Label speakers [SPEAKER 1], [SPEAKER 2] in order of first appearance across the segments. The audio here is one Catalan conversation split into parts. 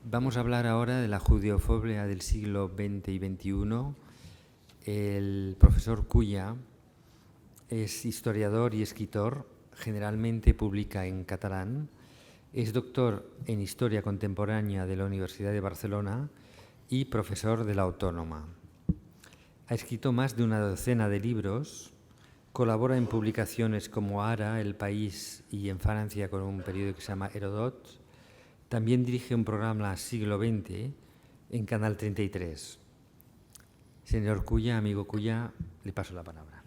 [SPEAKER 1] Vamos a hablar ahora de la judeofobia del siglo XX y XXI. El profesor Cuya es historiador y escritor, generalmente publica en catalán, es doctor en Historia Contemporánea de la Universidad de Barcelona y profesor de la Autónoma. Ha escrito más de una docena de libros, colabora en publicaciones como Ara, El País y en Francia con un periódico que se llama Herodot. También dirige un programa Siglo XX en Canal 33. Señor Cuya, amigo Cuya, le paso la palabra.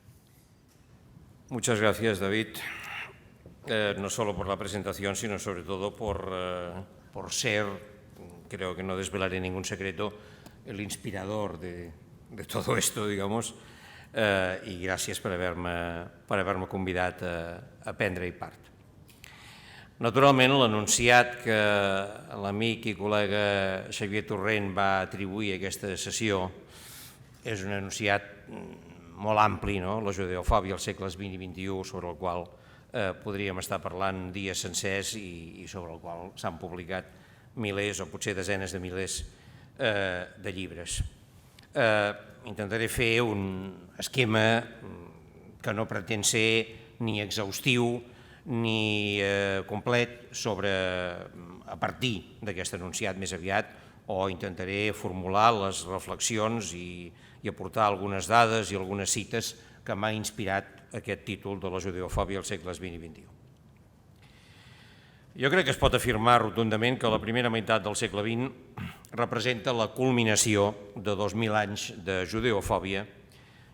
[SPEAKER 2] Muchas gracias, David, no solo por la presentación, sino sobre todo por ser, creo que no desvelaré ningún secreto, el inspirador de todo esto, digamos, i gràcies per haver-me convidat a prendre-hi part. Naturalment, l'enunciat que l'amic i col·lega Xavier Torrent va atribuir a aquesta sessió és un enunciat molt ampli, no? La judeofòbia als segles XX i XXI, sobre el qual podríem estar parlant dies sencers i sobre el qual s'han publicat milers o potser desenes de milers de llibres. Intentaré fer un esquema que no pretén ser ni exhaustiu ni complet a partir d'aquest enunciat més aviat, o intentaré formular les reflexions i aportar algunes dades i algunes cites que m'ha inspirat aquest títol de la judeofòbia als segles XX i XXI. Jo crec que es pot afirmar rotundament que la primera meitat del segle XX representa la culminació de 2.000 anys de judeofòbia,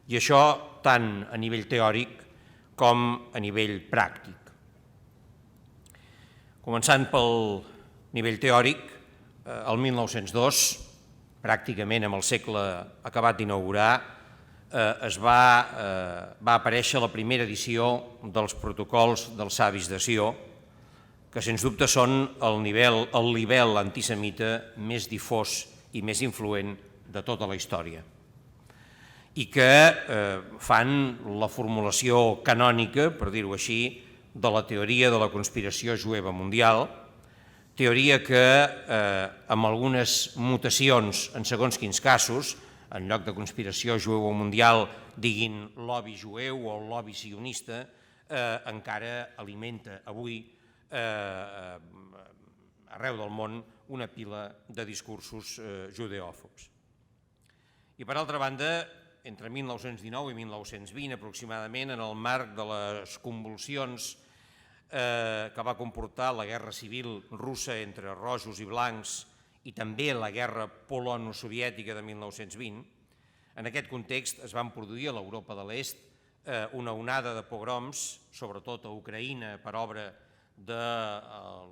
[SPEAKER 2] i això tant a nivell teòric com a nivell pràctic. Començant pel nivell teòric, el 1902, pràcticament amb el segle acabat d'inaugurar, va aparèixer la primera edició dels protocols dels savis de Sió, que sens dubte són el libel antisemita més difós i més influent de tota la història, i que fan la formulació canònica, per dir-ho així, de la teoria de la conspiració jueva mundial, teoria que, amb algunes mutacions en segons quins casos, en lloc de conspiració jueva mundial diguin lobby jueu o lobby sionista, encara alimenta avui arreu del món una pila de discursos judeòfobs. I per altra banda, entre 1919 i 1920 aproximadament, en el marc de les convulsions que va comportar la guerra civil russa entre rojos i blancs i també la guerra polono-soviètica de 1920, en aquest context es van produir a l'Europa de l'Est una onada de pogroms, sobretot a Ucraïna per obra de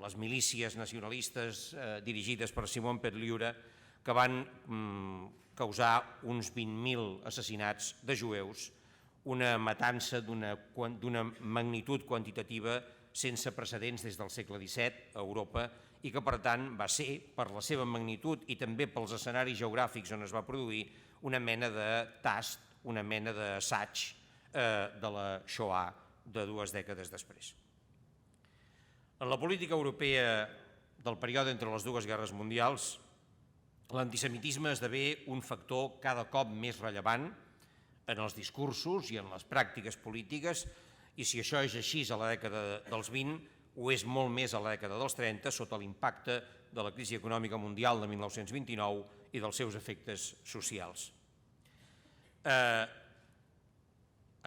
[SPEAKER 2] les milícies nacionalistes dirigides per Simon Petliura, que van causar uns 20.000 assassinats de jueus, una matança d'una magnitud quantitativa sense precedents des del segle XVII a Europa, i que per tant va ser, per la seva magnitud i també pels escenaris geogràfics on es va produir, una mena de tast, una mena d'assaig de la Shoah de 2 dècades després. En la política europea del període entre les dues guerres mundials, l'antisemitisme esdevé un factor cada cop més rellevant en els discursos i en les pràctiques polítiques, i si això és així a la dècada dels 20, ho és molt més a la dècada dels 30, sota l'impacte de la crisi econòmica mundial de 1929 i dels seus efectes socials.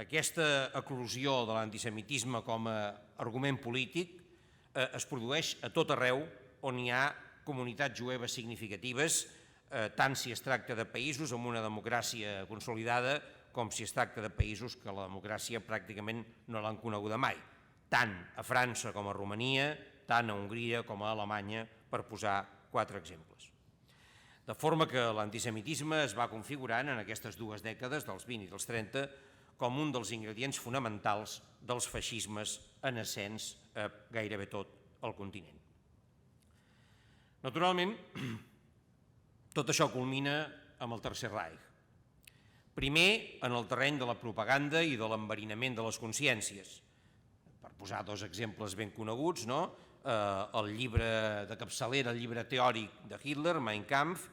[SPEAKER 2] Aquesta eclosió de l'antisemitisme com a argument polític es produeix a tot arreu on hi ha comunitats jueves significatives, tant si es tracta de països amb una democràcia consolidada com si es tracta de països que la democràcia pràcticament no l'han coneguda mai, tant a França com a Romania, tant a Hongria com a Alemanya, per posar 4 exemples. De forma que l'antisemitisme es va configurant en aquestes 2 dècades, dels 20 i dels 30, com un dels ingredients fonamentals dels feixismes en ascens a gairebé tot el continent. Naturalment, tot això culmina amb el Tercer Reich. Primer, en el terreny de la propaganda i de l'enverinament de les consciències. Per posar 2 exemples ben coneguts, el llibre de capçalera, el llibre teòric de Hitler, Mein Kampf,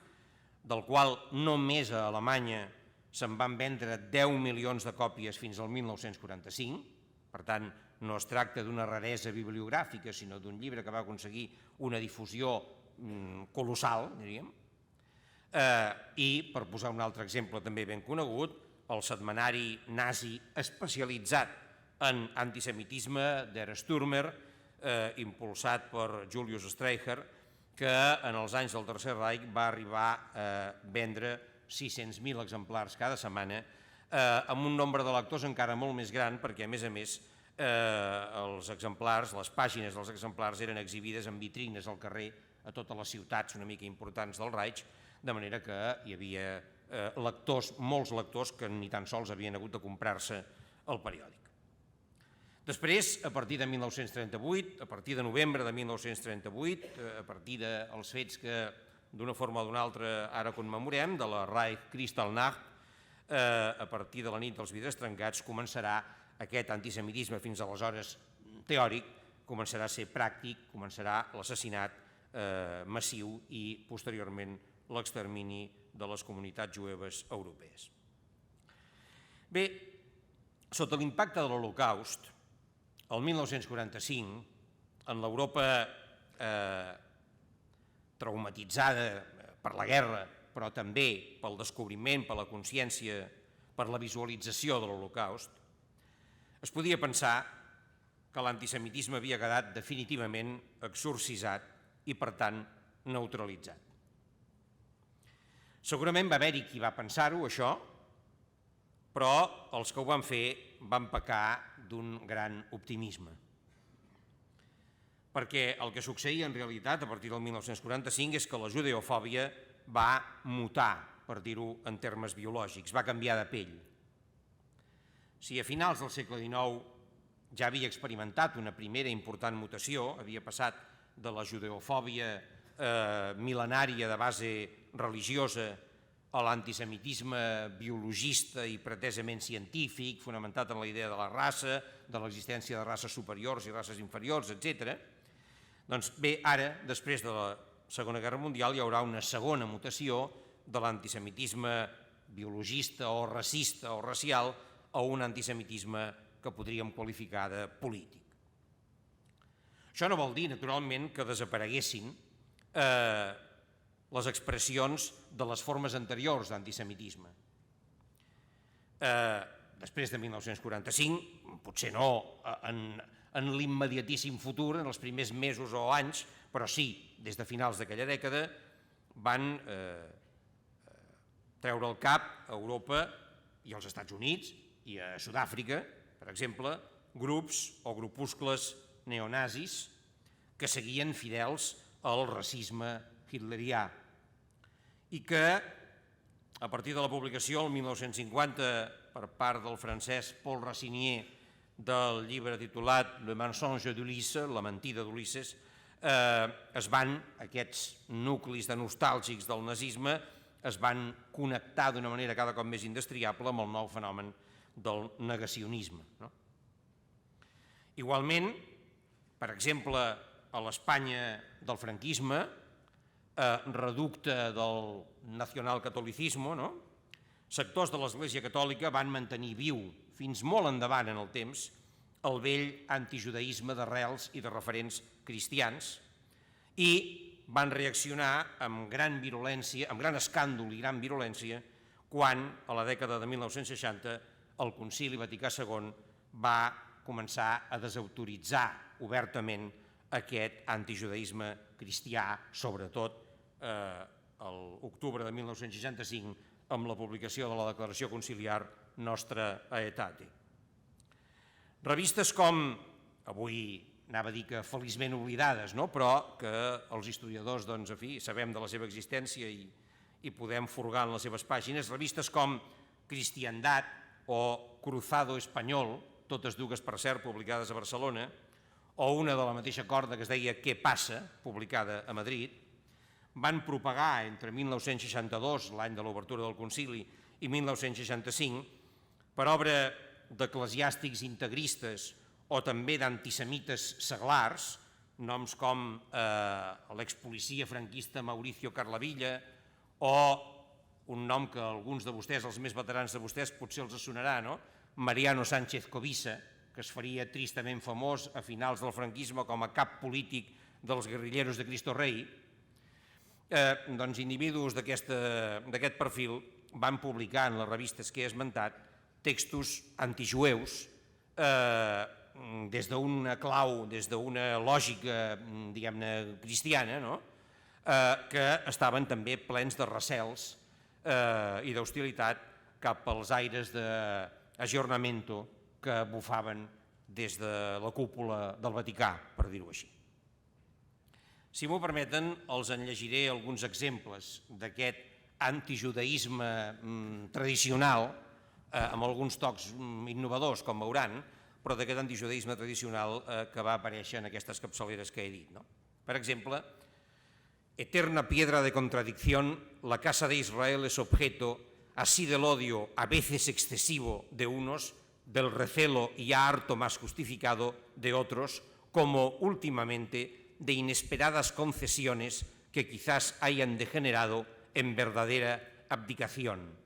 [SPEAKER 2] del qual només a Alemanya se'n van vendre 10 milions de còpies fins al 1945, per tant, no es tracta d'una raresa bibliogràfica, sinó d'un llibre que va aconseguir una difusió colossal, diríem. I, per posar un altre exemple també ben conegut, el setmanari nazi especialitzat en antisemitisme Der Stürmer, impulsat per Julius Streicher, que en els anys del Tercer Reich va arribar a vendre 600.000 exemplars cada setmana, amb un nombre de lectors encara molt més gran, perquè a més els exemplars, les pàgines dels exemplars eren exhibides en vitrines al carrer a totes les ciutats una mica importants del Reich, de manera que hi havia lectors, molts lectors, que ni tan sols havien hagut de comprar-se el periòdic. Després, a partir de 1938, a partir de novembre de 1938, a partir dels fets que d'una forma o d'una altra ara commemorem, de la Reichskristallnacht, a partir de la nit dels vidres trencats, començarà aquest antisemitisme fins aleshores teòric, començarà a ser pràctic, començarà l'assassinat massiu i posteriorment l'extermini de les comunitats jueves europees. Bé, sota l'impacte de l'Holocaust, el 1945, en l'Europa traumatitzada per la guerra, però també pel descobriment, per la consciència, per la visualització de l'Holocaust, es podia pensar que l'antisemitisme havia quedat definitivament exorcitzat i, per tant, neutralitzat. Segurament va haver-hi qui va pensar-ho, això, però els que ho van fer van pecar d'un gran optimisme. Perquè el que succeïa en realitat a partir del 1945 és que la judeofòbia va mutar, per dir-ho en termes biològics, va canviar de pell. Si a finals del segle XIX ja havia experimentat una primera important mutació, havia passat de la judeofòbia mil·lenària de base religiosa a l'antisemitisme biologista i pretesament científic, fonamentat en la idea de la raça, de l'existència de races superiors i races inferiors, etc. Doncs bé, ara, després de la Segona Guerra Mundial, hi haurà una segona mutació de l'antisemitisme biologista o racista o racial a un antisemitisme que podríem qualificar de polític. Això no vol dir, naturalment, que desapareguessin les expressions de les formes anteriors d'antisemitisme. Després de 1945, potser no en l'immediatíssim futur, en els primers mesos o anys, però sí, des de finals d'aquella dècada, van treure el cap a Europa i als Estats Units i a Sud-àfrica, per exemple, grups o grupuscles neonazis que seguien fidels al racisme hitlerià i que, a partir de la publicació el 1950 per part del francès Paul Racinier del llibre titulat Le mensonge d'Ulysse, la mentida d'Ulisses, aquests nuclis de nostàlgics del nazisme es van connectar d'una manera cada cop més indestriable amb el nou fenomen del negacionisme. Igualment, per exemple, a l'Espanya del franquisme, reducte del nacionalcatolicisme, sectors de l'Església Catòlica van mantenir viu fins molt endavant en el temps el vell antijudaïsme d'arrels i de referents cristians i van reaccionar amb gran virulència, amb gran escàndol i gran virulència quan, a la dècada de 1960, el Concili Vaticà II va començar a desautoritzar obertament aquest antijudaïsme cristià, sobretot l'octubre de 1965, amb la publicació de la Declaració Conciliar Nostra Aetate. Revistes com, avui anava a dir que feliçment oblidades, però que els historiadors sabem de la seva existència i podem furgar en les seves pàgines, revistes com Cristiandat o Cruzado Espanyol, totes dues, per cert, publicades a Barcelona, o una de la mateixa corda que es deia Què passa?, publicada a Madrid, van propagar entre 1962, l'any de l'obertura del concili, i 1965, per obra d'eclesiàstics integristes o també d'antisemites seglars, noms com l'expolicia franquista Mauricio Carlavilla o un nom que alguns de vostès, els més veterans de vostès, potser els sonarà, no? Mariano Sánchez Covisa, que es faria tristament famós a finals del franquisme com a cap polític dels guerrilleros de Cristo Rei. Doncs individus d'aquest perfil van publicar en les revistes que he esmentat textos antijueus des d'una clau, des d'una lògica, diguem-ne, cristiana, no? Que estaven també plens de recels i d'hostilitat cap als aires d'ajornamento que bufaven des de la cúpula del Vaticà, per dir-ho així. Si m'ho permeten, els en llegiré alguns exemples d'aquest antijudaïsme tradicional, amb alguns tocs innovadors, com veuran, però d'aquest antijudaïsme tradicional que va aparèixer en aquestes capçaleres que he dit. Per exemple, eterna piedra de contradicción, la casa de Israel es objeto así del odio a veces excesivo de unos, del recelo ya harto más justificado de otros, como últimamente de inesperadas concesiones que quizás hayan degenerado en verdadera abdicación.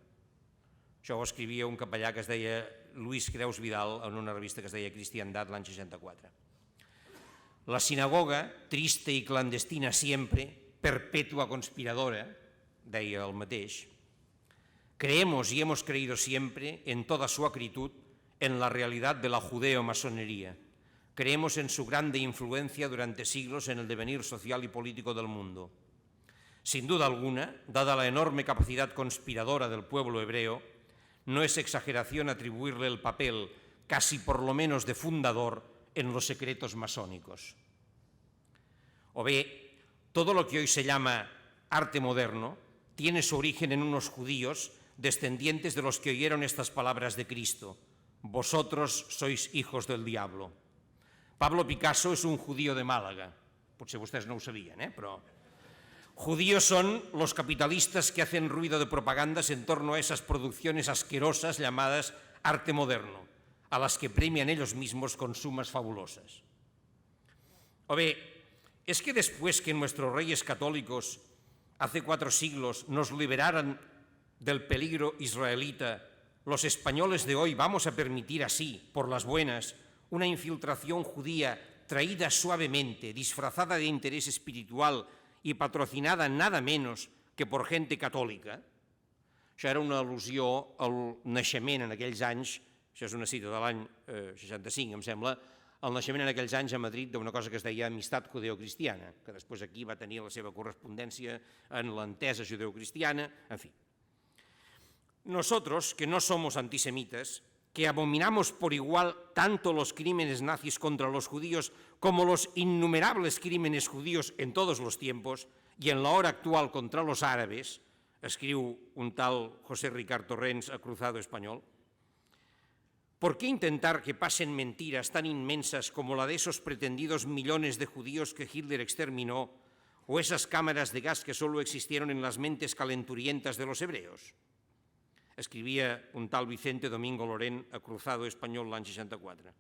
[SPEAKER 2] Això ho escrivia un capellà que es deia Luis Creus Vidal en una revista que es deia Cristiandad l'any 64. La sinagoga, triste y clandestina siempre, perpetua conspiradora, deia el mateix, creemos y hemos creído siempre en toda su acritud en la realidad de la judeo-masonería. Creemos en su grande influencia durante siglos en el devenir social y político del mundo. Sin duda alguna, dada la enorme capacidad conspiradora del pueblo hebreo, no es exageración atribuirle el papel, casi por lo menos de fundador, en los secretos masónicos. O bien, todo lo que hoy se llama arte moderno tiene su origen en unos judíos descendientes de los que oyeron estas palabras de Cristo: vosotros sois hijos del diablo. Pablo Picasso es un judío de Málaga, potser vostès no ho sabien, però... Judíos son los capitalistas que hacen ruido de propagandas en torno a esas producciones asquerosas llamadas arte moderno, a las que premian ellos mismos con sumas fabulosas. O bien, ¿es que después que nuestros reyes católicos hace 4 siglos nos liberaran del peligro israelita, los españoles de hoy vamos a permitir así, por las buenas, una infiltración judía traída suavemente, disfrazada de interés espiritual i patrocinada nada menos que por gente catòlica? Això era una al·lusió al naixement en aquells anys, això és una cita de l'any 65, em sembla, el naixement en aquells anys a Madrid d'una cosa que es deia Amistat Judeocristiana, que després aquí va tenir la seva correspondència en l'entesa judeocristiana, en fi. Nosotros, que no somos antisemitas, que abominamos por igual tanto los crímenes nazis contra los judíos como los innumerables crímenes judíos en todos los tiempos y en la hora actual contra los árabes, escriu un tal José Ricard Torrents a Cruzado Español, ¿por qué intentar que pasen mentiras tan inmensas como la de esos pretendidos millones de judíos que Hitler exterminó o esas cámaras de gas que solo existieron en las mentes calenturientas de los hebreos? Escrivia un tal Vicente Domingo Lorén a Cruzado Español l'any 64.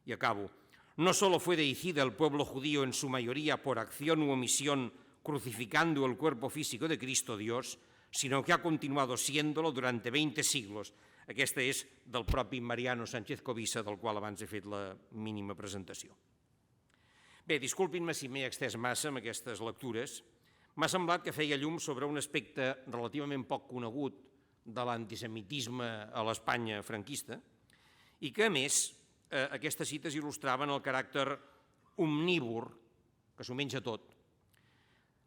[SPEAKER 2] Y acabo. No solo fue deicida el pueblo judío en su mayoría por acción u omisión crucificando el cuerpo físico de Cristo Dios, sino que ha continuado siéndolo durante 20 siglos. Aquesta és del propi Mariano Sánchez Covisa, del qual abans he fet la mínima presentació. Bé, disculpin-me si m'he extès massa amb aquestes lectures. M'ha semblat que feia llum sobre un aspecte relativament poc conegut de l'antisemitisme a l'Espanya franquista i que, a més, aquestes cites il·lustraven el caràcter omnívor, que s'ho menja tot,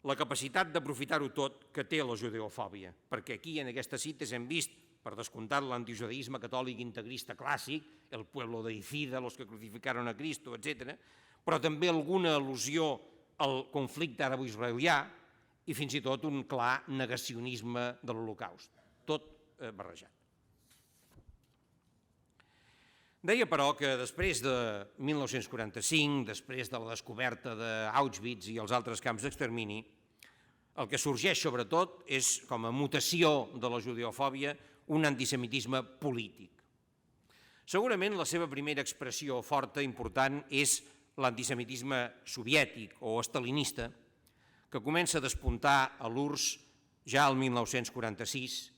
[SPEAKER 2] la capacitat d'aprofitar-ho tot que té la judeofòbia, perquè aquí en aquestes cites hem vist, per descomptat, l'antijudaïsme catòlic integrista clàssic, el pueblo deicida, los que crucificaron a Cristo, etc., però també alguna al·lusió al conflicte àrabo-israelià i fins i tot un clar negacionisme de l'Holocaust. Tot barrejat. Deia, però, que després de 1945, després de la descoberta d'Auschwitz i els altres camps d'extermini, el que sorgeix, sobretot, és, com a mutació de la judeofòbia, un antisemitisme polític. Segurament la seva primera expressió forta, important, és l'antisemitisme soviètic o estalinista, que comença a despuntar a l'URSS ja al 1946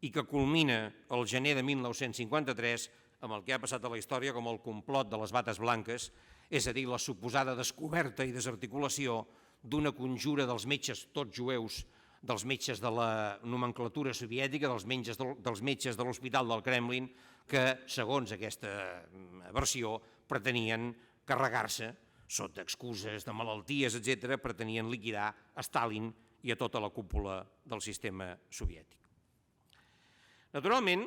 [SPEAKER 2] i que culmina el gener de 1953 amb el que ha passat a la història com el complot de les bates blanques, és a dir, la suposada descoberta i desarticulació d'una conjura dels metges, tots jueus, dels metges de la nomenclatura soviètica, dels metges de l'Hospital del Kremlin, que, segons aquesta versió, pretenien carregar-se, sota excuses de malalties, etc., pretenien liquidar a Stalin i a tota la cúpula del sistema soviètic. Naturalment,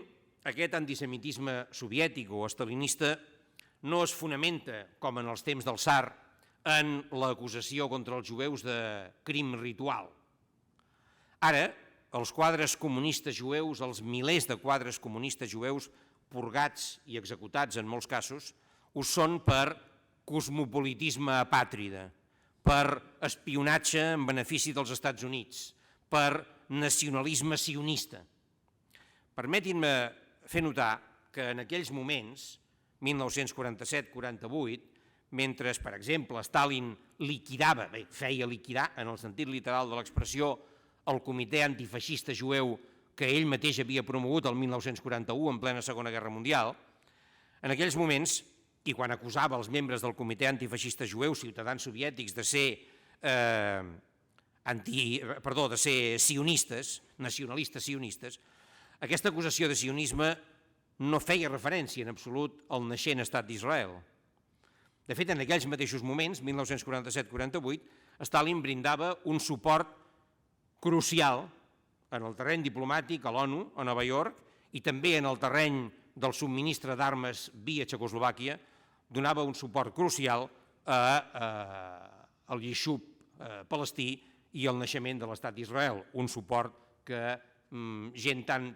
[SPEAKER 2] aquest antisemitisme soviètic o estalinista no es fonamenta, com en els temps del tsar, en l'acusació contra els jueus de crim ritual. Ara, els quadres comunistes jueus, els milers de quadres comunistes jueus purgats i executats en molts casos, ho són per cosmopolitisme apàtrida, per espionatge en benefici dels Estats Units, per nacionalisme sionista. Permetin-me fer notar que en aquells moments, 1947-48, mentre, per exemple, Stalin liquidava, feia liquidar, en el sentit literal de l'expressió, el comitè antifeixista jueu que ell mateix havia promogut el 1941 en plena Segona Guerra Mundial, en aquells moments, i quan acusava els membres del comitè antifeixista jueu, ciutadans soviètics, de ser sionistes, nacionalistes sionistes, aquesta acusació de sionisme no feia referència en absolut al naixent estat d'Israel. De fet, en aquells mateixos moments, 1947-48, Stalin brindava un suport crucial en el terreny diplomàtic a l'ONU, a Nova York, i també en el terreny del subministre d'armes via Txecoslovàquia, donava un suport crucial al Yishuv palestí i al naixement de l'estat d'Israel, un suport que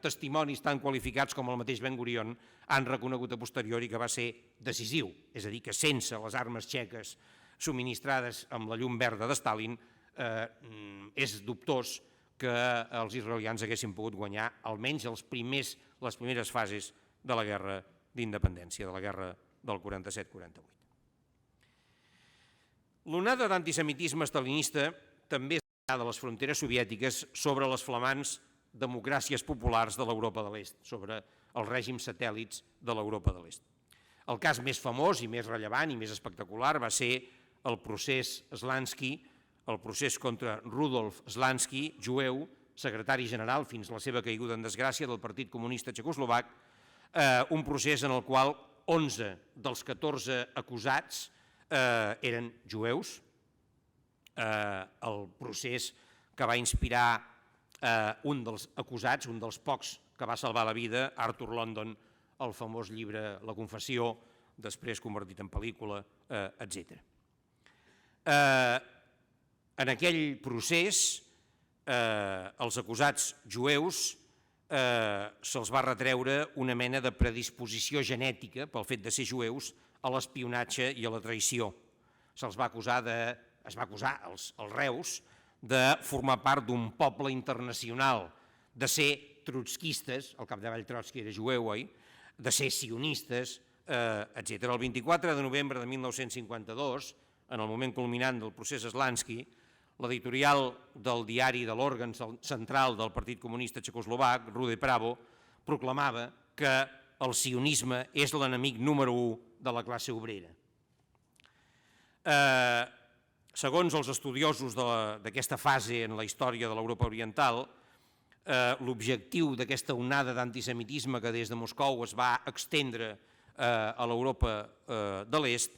[SPEAKER 2] testimonis tan qualificats com el mateix Ben-Gurion han reconegut a posteriori que va ser decisiu, és a dir, que sense les armes txeques subministrades amb la llum verda de Stalin és dubtós que els israelians haguessin pogut guanyar almenys les primeres fases de la guerra d'independència, de la guerra del 47-48. L'onada d'antisemitisme estalinista també és de les fronteres soviètiques sobre les flamants democràcies populars de l'Europa de l'Est, sobre els règims satèl·lits de l'Europa de l'Est. El cas més famós i més rellevant i més espectacular va ser el procés Slansky, el procés contra Rudolf Slansky, jueu, secretari general fins a la seva caiguda en desgràcia del Partit Comunista Txecoslovac, un procés en el qual 11 dels 14 acusats eren jueus, el procés que va inspirar un dels acusats, un dels pocs que va salvar la vida, Arthur London, el famós llibre La Confessió, després convertit en pel·lícula, etc. En aquell procés, els acusats jueus se'ls va retreure una mena de predisposició genètica pel fet de ser jueus a l'espionatge i a la traïció. Es va acusar els reus de formar part d'un poble internacional, de ser trotskistes, al capdavall Trotsky era jueu, oi?, de ser sionistes, etc. El 24 de novembre de 1952, en el moment culminant del procés Slansky, l'editorial del diari de l'òrgan central del Partit Comunista Txecoslovac, Rude Pravo, proclamava que el sionisme és l'enemic número 1 de la classe obrera. Segons els estudiosos d'aquesta fase en la història de l'Europa oriental, l'objectiu d'aquesta onada d'antisemitisme que des de Moscou es va extendre a l'Europa de l'Est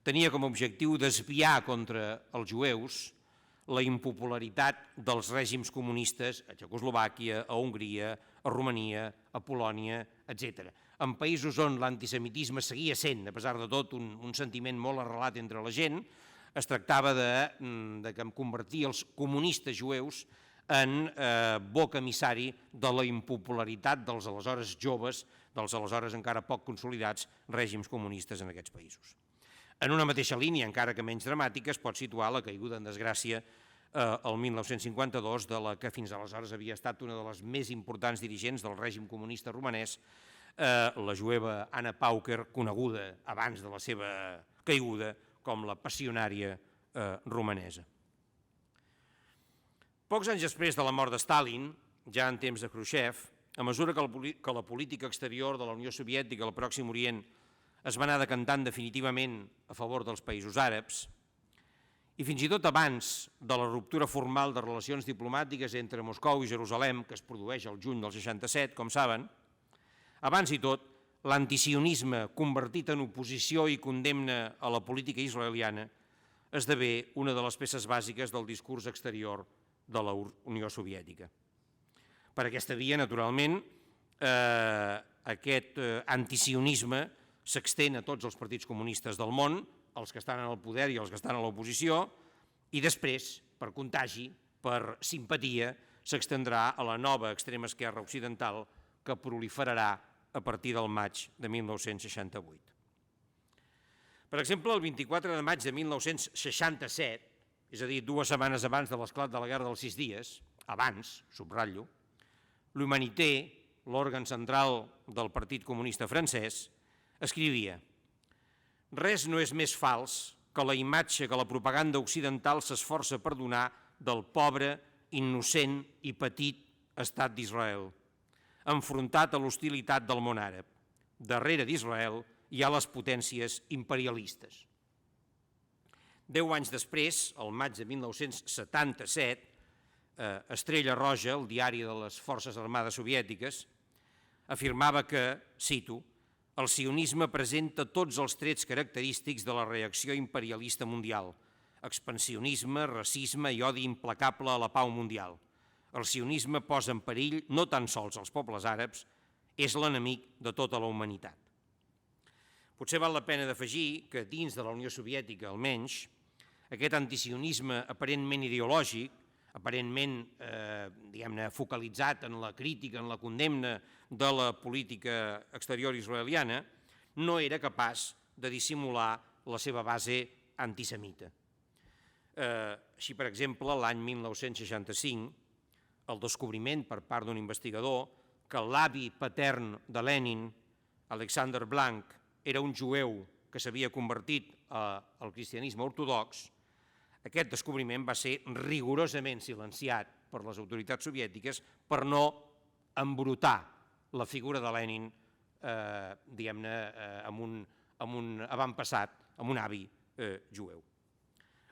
[SPEAKER 2] tenia com a objectiu desviar contra els jueus la impopularitat dels règims comunistes a Txecoslovàquia, a Hongria, a Romania, a Polònia, etc. En països on l'antisemitisme seguia sent, a pesar de tot, un sentiment molt arrelat entre la gent, es tractava de convertir els comunistes jueus en boc emissari de la impopularitat dels aleshores joves, dels aleshores encara poc consolidats règims comunistes en aquests països. En una mateixa línia, encara que menys dramàtica, es pot situar la caiguda en desgràcia el 1952 de la que fins aleshores havia estat una de les més importants dirigents del règim comunista romanès, la jueva Anna Pauker, coneguda abans de la seva caiguda com la passionària romanesa. Pocs anys després de la mort de Stalin, ja en temps de Khrushchev, a mesura que la política exterior de la Unió Soviètica al Pròxim Orient es va anar decantant definitivament a favor dels països àrabs, i fins i tot abans de la ruptura formal de relacions diplomàtiques entre Moscou i Jerusalem, que es produeix al juny del 67, com saben, abans i tot, l'antisionisme convertit en oposició i condemna a la política israeliana esdevé una de les peces bàsiques del discurs exterior de la Unió Soviètica. Per aquesta via, naturalment, aquest antisionisme s'extén a tots els partits comunistes del món, els que estan en el poder i els que estan a l'oposició, i després, per contagi, per simpatia, s'extendrà a la nova extrema esquerra occidental que proliferarà a partir del maig de 1968. Per exemple, el 24 de maig de 1967, és a dir, 2 setmanes abans de l'esclat de la Guerra dels 6 dies, abans, subratllo, l'Humanité, l'òrgan central del Partit Comunista francès, escrivia: «Res no és més fals que la imatge que la propaganda occidental s'esforça per donar del pobre, innocent i petit estat d'Israel, enfrontat a l'hostilitat del món àrab. Darrere d'Israel hi ha les potències imperialistes». 10 anys després, al maig de 1977, Estrella Roja, el diari de les Forces Armades Soviètiques, afirmava que, cito, «El sionisme presenta tots els trets característics de la reacció imperialista mundial, expansionisme, racisme i odi implacable a la pau mundial. El sionisme posa en perill no tan sols els pobles àrabs, és l'enemic de tota la humanitat». Potser val la pena d'afegir que dins de la Unió Soviètica, almenys, aquest antisionisme aparentment ideològic, aparentment focalitzat en la crítica, en la condemna de la política exterior israeliana, no era capaç de dissimular la seva base antisemita. Així, per exemple, l'any 1965, el descobriment per part d'un investigador que l'avi patern de Lenin, Alexander Blanc, era un jueu que s'havia convertit al cristianisme ortodox, aquest descobriment va ser rigorosament silenciat per les autoritats soviètiques per no embrutar la figura de Lenin, diguem-ne, amb un avantpassat, amb un avi jueu.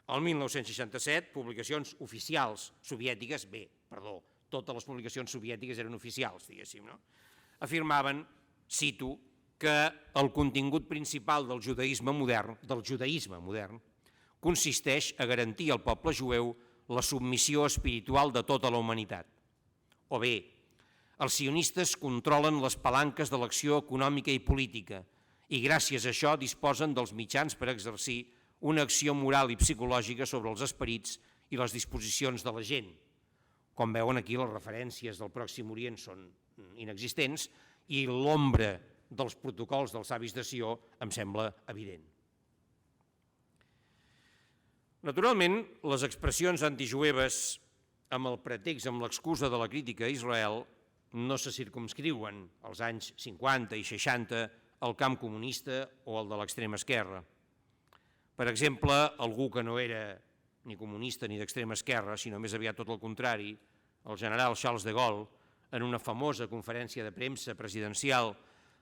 [SPEAKER 2] El 1967, publicacions oficials soviètiques, totes les publicacions soviètiques eren oficials, diguéssim, no? Afirmaven, cito, que el contingut principal del judaïsme modern, consisteix a garantir al poble jueu la submissió espiritual de tota la humanitat. O bé, els sionistes controlen les palanques de l'acció econòmica i política i gràcies a això disposen dels mitjans per exercir una acció moral i psicològica sobre els esperits i les disposicions de la gent. Com veuen aquí, les referències del Pròxim Orient són inexistents i l'ombra dels protocols dels savis de Sió em sembla evident. Naturalment, les expressions antijueves amb el pretext, amb l'excusa de la crítica a Israel, no se circumscriuen als anys 50 i 60 al camp comunista o al de l'extrema esquerra. Per exemple, algú que no era ni comunista ni d'extrema esquerra, sinó més aviat tot el contrari, el general Charles de Gaulle, en una famosa conferència de premsa presidencial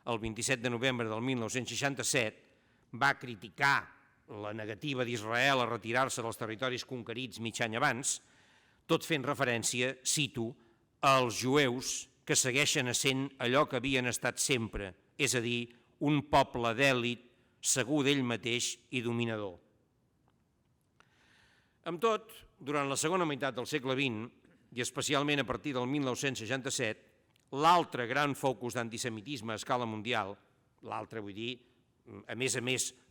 [SPEAKER 2] el 27 de novembre del 1967, va criticar la negativa d'Israel a retirar-se dels territoris conquerits mig any abans, tot fent referència, cito, als jueus que segueixen essent allò que havien estat sempre, és a dir, un poble d'èlit, segur d'ell mateix i dominador. Amb tot, durant la segona meitat del segle XX, i especialment a partir del 1967, l'altre gran focus d'antisemitisme a escala mundial, l'altre vull dir, a més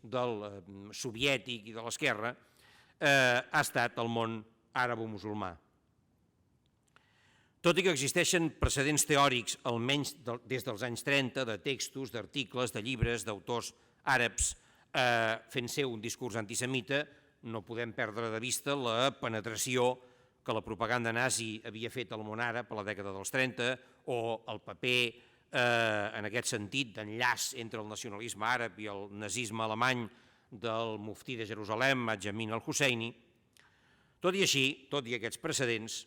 [SPEAKER 2] del soviètic i de l'esquerra, ha estat el món àrabo-musulmà. Tot i que existeixen precedents teòrics, almenys des dels anys 30, de textos, d'articles, de llibres, d'autors àrabs, fent seu un discurs antisemita, no podem perdre de vista la penetració que la propaganda nazi havia fet al món àrab a la dècada dels 30, o el paper, en aquest sentit, d'enllaç entre el nacionalisme àrab i el nazisme alemany del muftí de Jerusalem, Adjamin al-Husseini. Tot i així, tot i aquests precedents,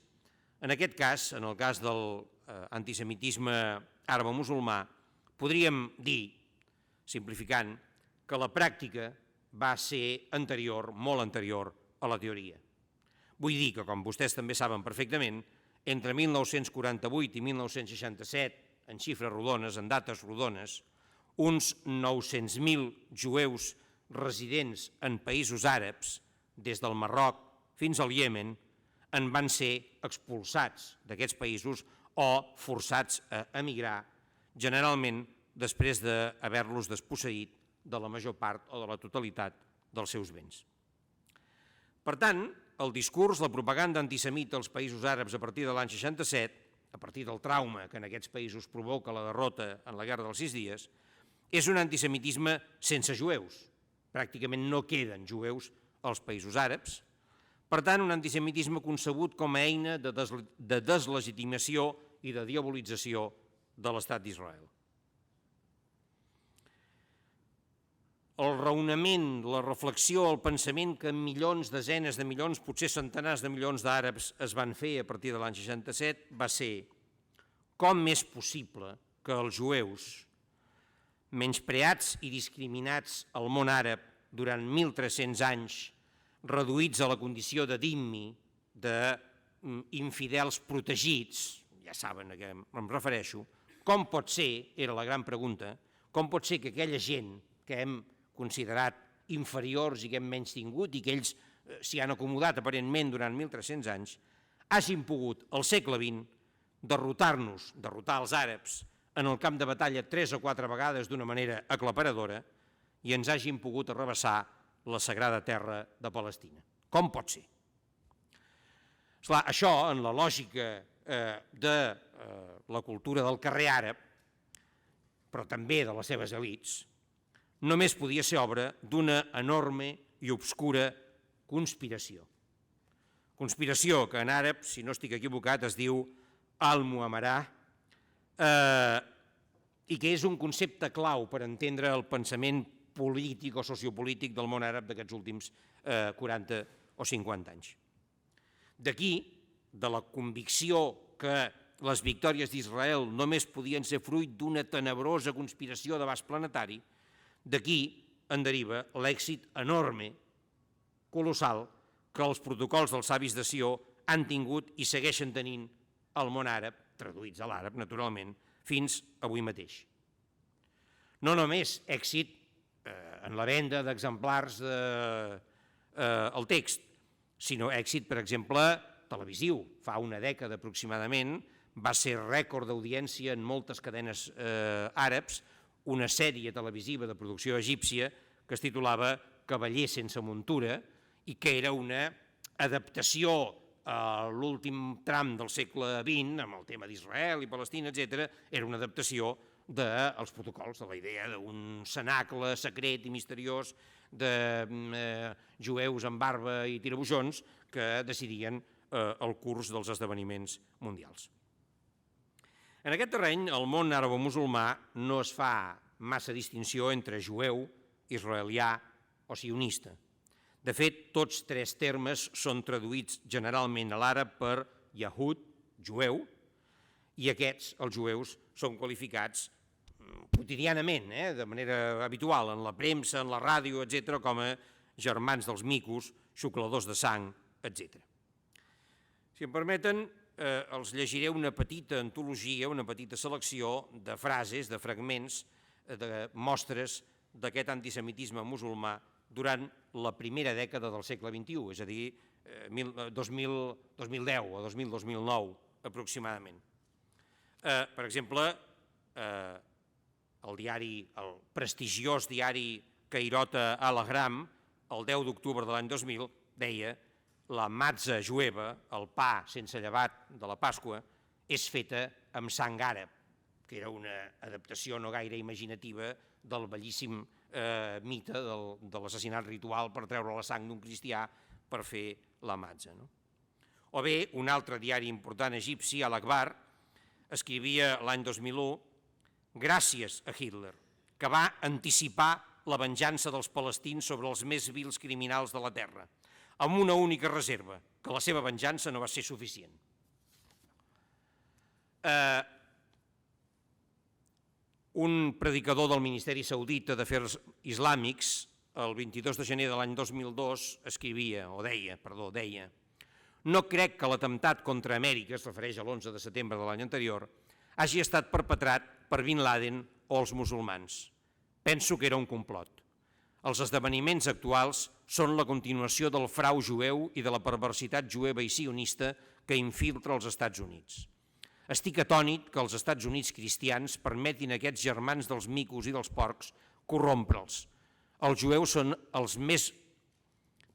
[SPEAKER 2] en aquest cas, en el cas de l'antisemitisme àrab-musulmà, podríem dir, simplificant, que la pràctica va ser anterior, molt anterior a la teoria. Vull dir que, com vostès també saben perfectament, entre 1948 i 1967, en xifres rodones, en dates rodones, uns 900.000 jueus residents en països àrabs, des del Marroc fins al Iemen, en van ser expulsats d'aquests països o forçats a emigrar, generalment després d'haver-los desposseït de la major part o de la totalitat dels seus béns. Per tant, el discurs, la propaganda antisemita als països àrabs a partir de l'any 67, a partir del trauma que en aquests països provoca la derrota en la Guerra dels 6 dies, és un antisemitisme sense jueus. Pràcticament no queden jueus als països àrabs. Per tant, un antisemitisme concebut com a eina de deslegitimació i de diabolització de l'Estat d'Israel. El raonament, la reflexió, el pensament que milions, desenes de milions, potser centenars de milions d'àrabs es van fer a partir de l'any 67 va ser com és possible que els jueus, menyspreats i discriminats al món àrab durant 1.300 anys, reduïts a la condició de dhimmi, d'infidels protegits, ja saben a què em refereixo, com pot ser, era la gran pregunta, com pot ser que aquella gent que hem considerat inferiors i que hem menys tingut i que ells s'hi han acomodat aparentment durant 1.300 anys, hagin pogut al segle XX derrotar-nos, derrotar els àrabs en el camp de batalla 3 o 4 vegades d'una manera aclaparadora i ens hagin pogut arrabassar la sagrada terra de Palestina. Com pot ser? Esclar, això, en la lògica de la cultura del carrer àrab, però també de les seves elits, només podia ser obra d'una enorme i obscura conspiració. Conspiració que en àrab, si no estic equivocat, es diu al-mu'amarà, i que és un concepte clau per entendre el pensament polític o sociopolític del món àrab d'aquests últims 40 o 50 anys. D'aquí, de la convicció que les victòries d'Israel només podien ser fruit d'una tenebrosa conspiració d'abast planetari, d'aquí en deriva l'èxit enorme, colossal, que els protocols dels savis de Sió han tingut i segueixen tenint al món àrab, traduïts a l'àrab, naturalment, fins avui mateix. No només èxit en la venda d'exemplars del text, sinó èxit, per exemple, televisiu. Fa una dècada aproximadament va ser rècord d'audiència en moltes cadenes àrabs una sèrie televisiva de producció egípcia que es titulava Cavaller sense muntura i que era una adaptació a l'últim tram del segle XX, amb el tema d'Israel i Palestina, etc., era una adaptació dels protocols, de la idea d'un cenacle secret i misteriós de jueus amb barba i tirabujons que decidien el curs dels esdeveniments mundials. En aquest terreny, el món àrab-musulmà no es fa massa distinció entre jueu, israelià o sionista. De fet, tots tres termes són traduïts generalment a l'àrab per Yahud, jueu, i aquests, els jueus, són qualificats quotidianament, de manera habitual, en la premsa, en la ràdio, etc., com a germans dels micos, xucladors de sang, etc. Si em permeten, els llegiré una petita antologia, una petita selecció de frases, de fragments, de mostres d'aquest antisemitisme musulmà durant la primera dècada del segle XXI, és a dir, 2010 o 2009 aproximadament. Per exemple, el prestigiós diari cairota Al-Ahram, el 10 d'octubre de l'any 2000, deia: la matza jueva, el pa sense llevat de la Pasqua, és feta amb sang àrab, que era una adaptació no gaire imaginativa del bellíssim mite de l'assassinat ritual per treure la sang d'un cristià per fer la matza. O bé, un altre diari important egipci, Al-Akhbar, escrivia l'any 2001: gràcies a Hitler, que va anticipar la venjança dels palestins sobre els més vils criminals de la terra, amb una única reserva, que la seva venjança no va ser suficient. Un predicador del Ministeri Saudita d'Afers Islàmics, el 22 de gener de l'any 2002, deia: no crec que l'atemptat contra Amèrica, es refereix a l'11 de setembre de l'any anterior, hagi estat perpetrat per Bin Laden o els musulmans. Penso que era un complot. Els esdeveniments actuals són la continuació del frau jueu i de la perversitat jueva i sionista que infiltra els Estats Units. Estic atònit que els Estats Units cristians permetin a aquests germans dels micos i dels porcs corrompre'ls. Els jueus són els més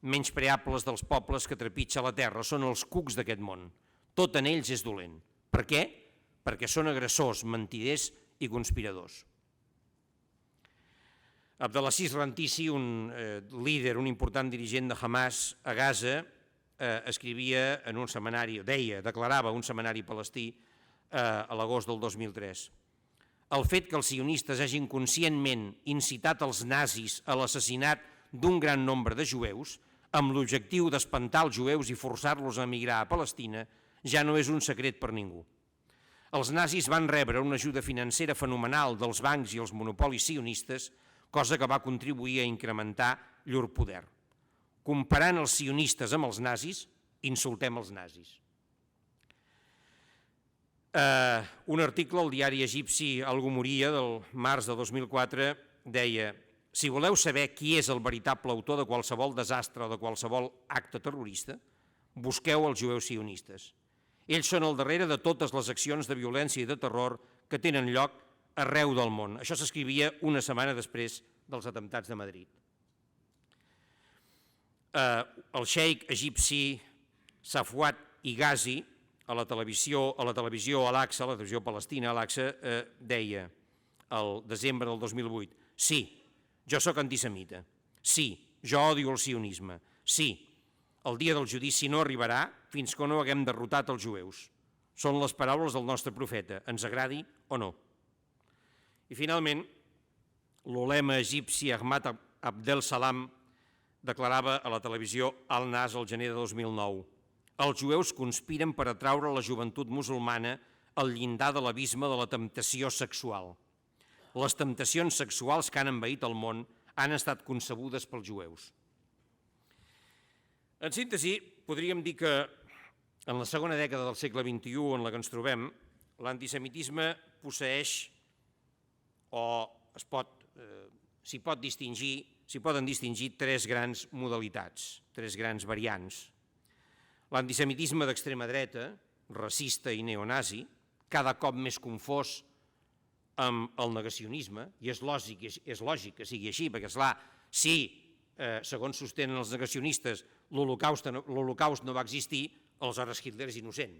[SPEAKER 2] menyspreables dels pobles que trepitja la terra, són els cucs d'aquest món. Tot en ells és dolent. Per què? Perquè són agressors, mentiders i conspiradors. Abdelaziz Rantisi, un líder, un important dirigent de Hamas a Gaza, escrivia en un setmanari, declarava un setmanari palestí a l'agost del 2003. El fet que els sionistes hagin conscientment incitat els nazis a l'assassinat d'un gran nombre de jueus, amb l'objectiu d'espantar els jueus i forçar-los a emigrar a Palestina, ja no és un secret per ningú. Els nazis van rebre una ajuda financera fenomenal dels bancs i els monopolis sionistes, cosa que va contribuir a incrementar llur poder. Comparant els sionistes amb els nazis, insultem els nazis. Un article al diari egipci Al-Gumuria del març de 2004 deia: si voleu saber qui és el veritable autor de qualsevol desastre o de qualsevol acte terrorista, busqueu els jueus sionistes. Ells són al darrere de totes les accions de violència i de terror que tenen lloc arreu del món. Això s'escrivia una setmana després dels atemptats de Madrid. El xeic egipci Safwat Higazi, a la televisió Al-Aqsa, la televisió palestina Al-Aqsa, deia el desembre del 2008: sí, jo sóc antisemita, sí, jo odio el sionisme, sí, el dia del judici no arribarà fins que no haguem derrotat els jueus. Són les paraules del nostre profeta, ens agradi o no. I finalment, l'ulema egipci Ahmad Abdel Salam declarava a la televisió Al-Nas el gener de 2009: els jueus conspiren per atraure la joventut musulmana al llindar de l'abisme de la temptació sexual. Les temptacions sexuals que han envaït el món han estat concebudes pels jueus. En síntesi, podríem dir que en la segona dècada del segle XXI en la que ens trobem, l'antisemitisme posseeix o s'hi poden distingir tres grans modalitats, tres grans variants. L'antisemitisme d'extrema dreta, racista i neonazi, cada cop més confós amb el negacionisme, i és lògic que sigui així, perquè, esclar, si, segons sostenen els negacionistes, l'Holocaust no va existir, aleshores Hitler és innocent,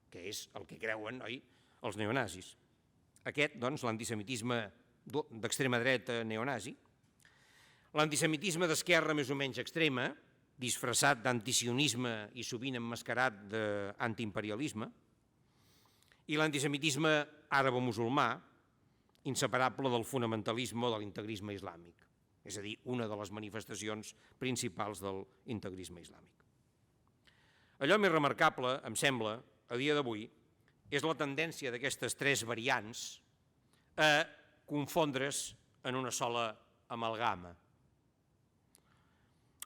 [SPEAKER 2] que és el que creuen, oi?, els neonazis. Aquest, doncs, l'antisemitisme d'extrema dreta neonazi. L'antisemitisme d'esquerra més o menys extrema, disfressat d'antisionisme i sovint emmascarat d'antiimperialisme, i l'antisemitisme àrabo-musulmà, inseparable del fonamentalisme o de l'integrisme islàmic, és a dir, una de les manifestacions principals de l'integrisme islàmic. Allò més remarcable, em sembla, a dia d'avui, és la tendència d'aquestes tres variants a confondre's en una sola amalgama.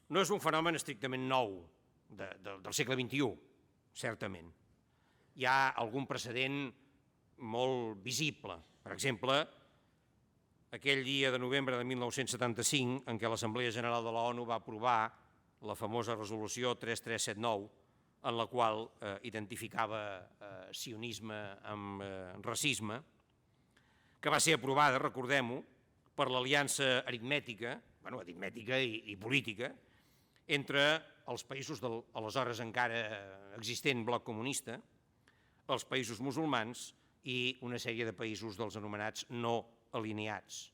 [SPEAKER 2] No és un fenomen estrictament nou del segle XXI, certament. Hi ha algun precedent molt visible. Per exemple, aquell dia de novembre de 1975 en què l'Assemblea General de l'ONU va aprovar la famosa resolució 3379, en la qual identificava sionisme amb racisme, que va ser aprovada, recordem-ho, per l'aliança aritmètica i política, entre els països de l'aleshores encara existent bloc comunista, els països musulmans i una sèrie de països dels anomenats no alineats.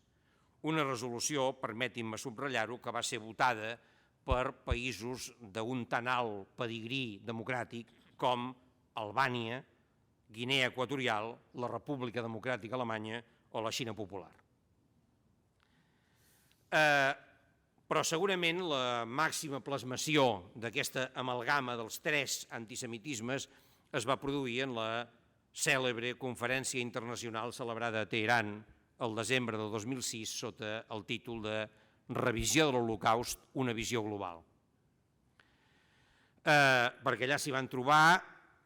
[SPEAKER 2] Una resolució, permetin-me subratllar-ho, que va ser votada per països d'un tan alt pedigrí democràtic com Albània, Guinea Equatorial, la República Democràtica Alemanya o la Xina Popular. Però segurament la màxima plasmació d'aquesta amalgama dels tres antisemitismes es va produir en la cèlebre conferència internacional celebrada a Teheran el desembre del 2006 sota el títol de Revisió de l'Holocaust, una visió global. Perquè allà s'hi van trobar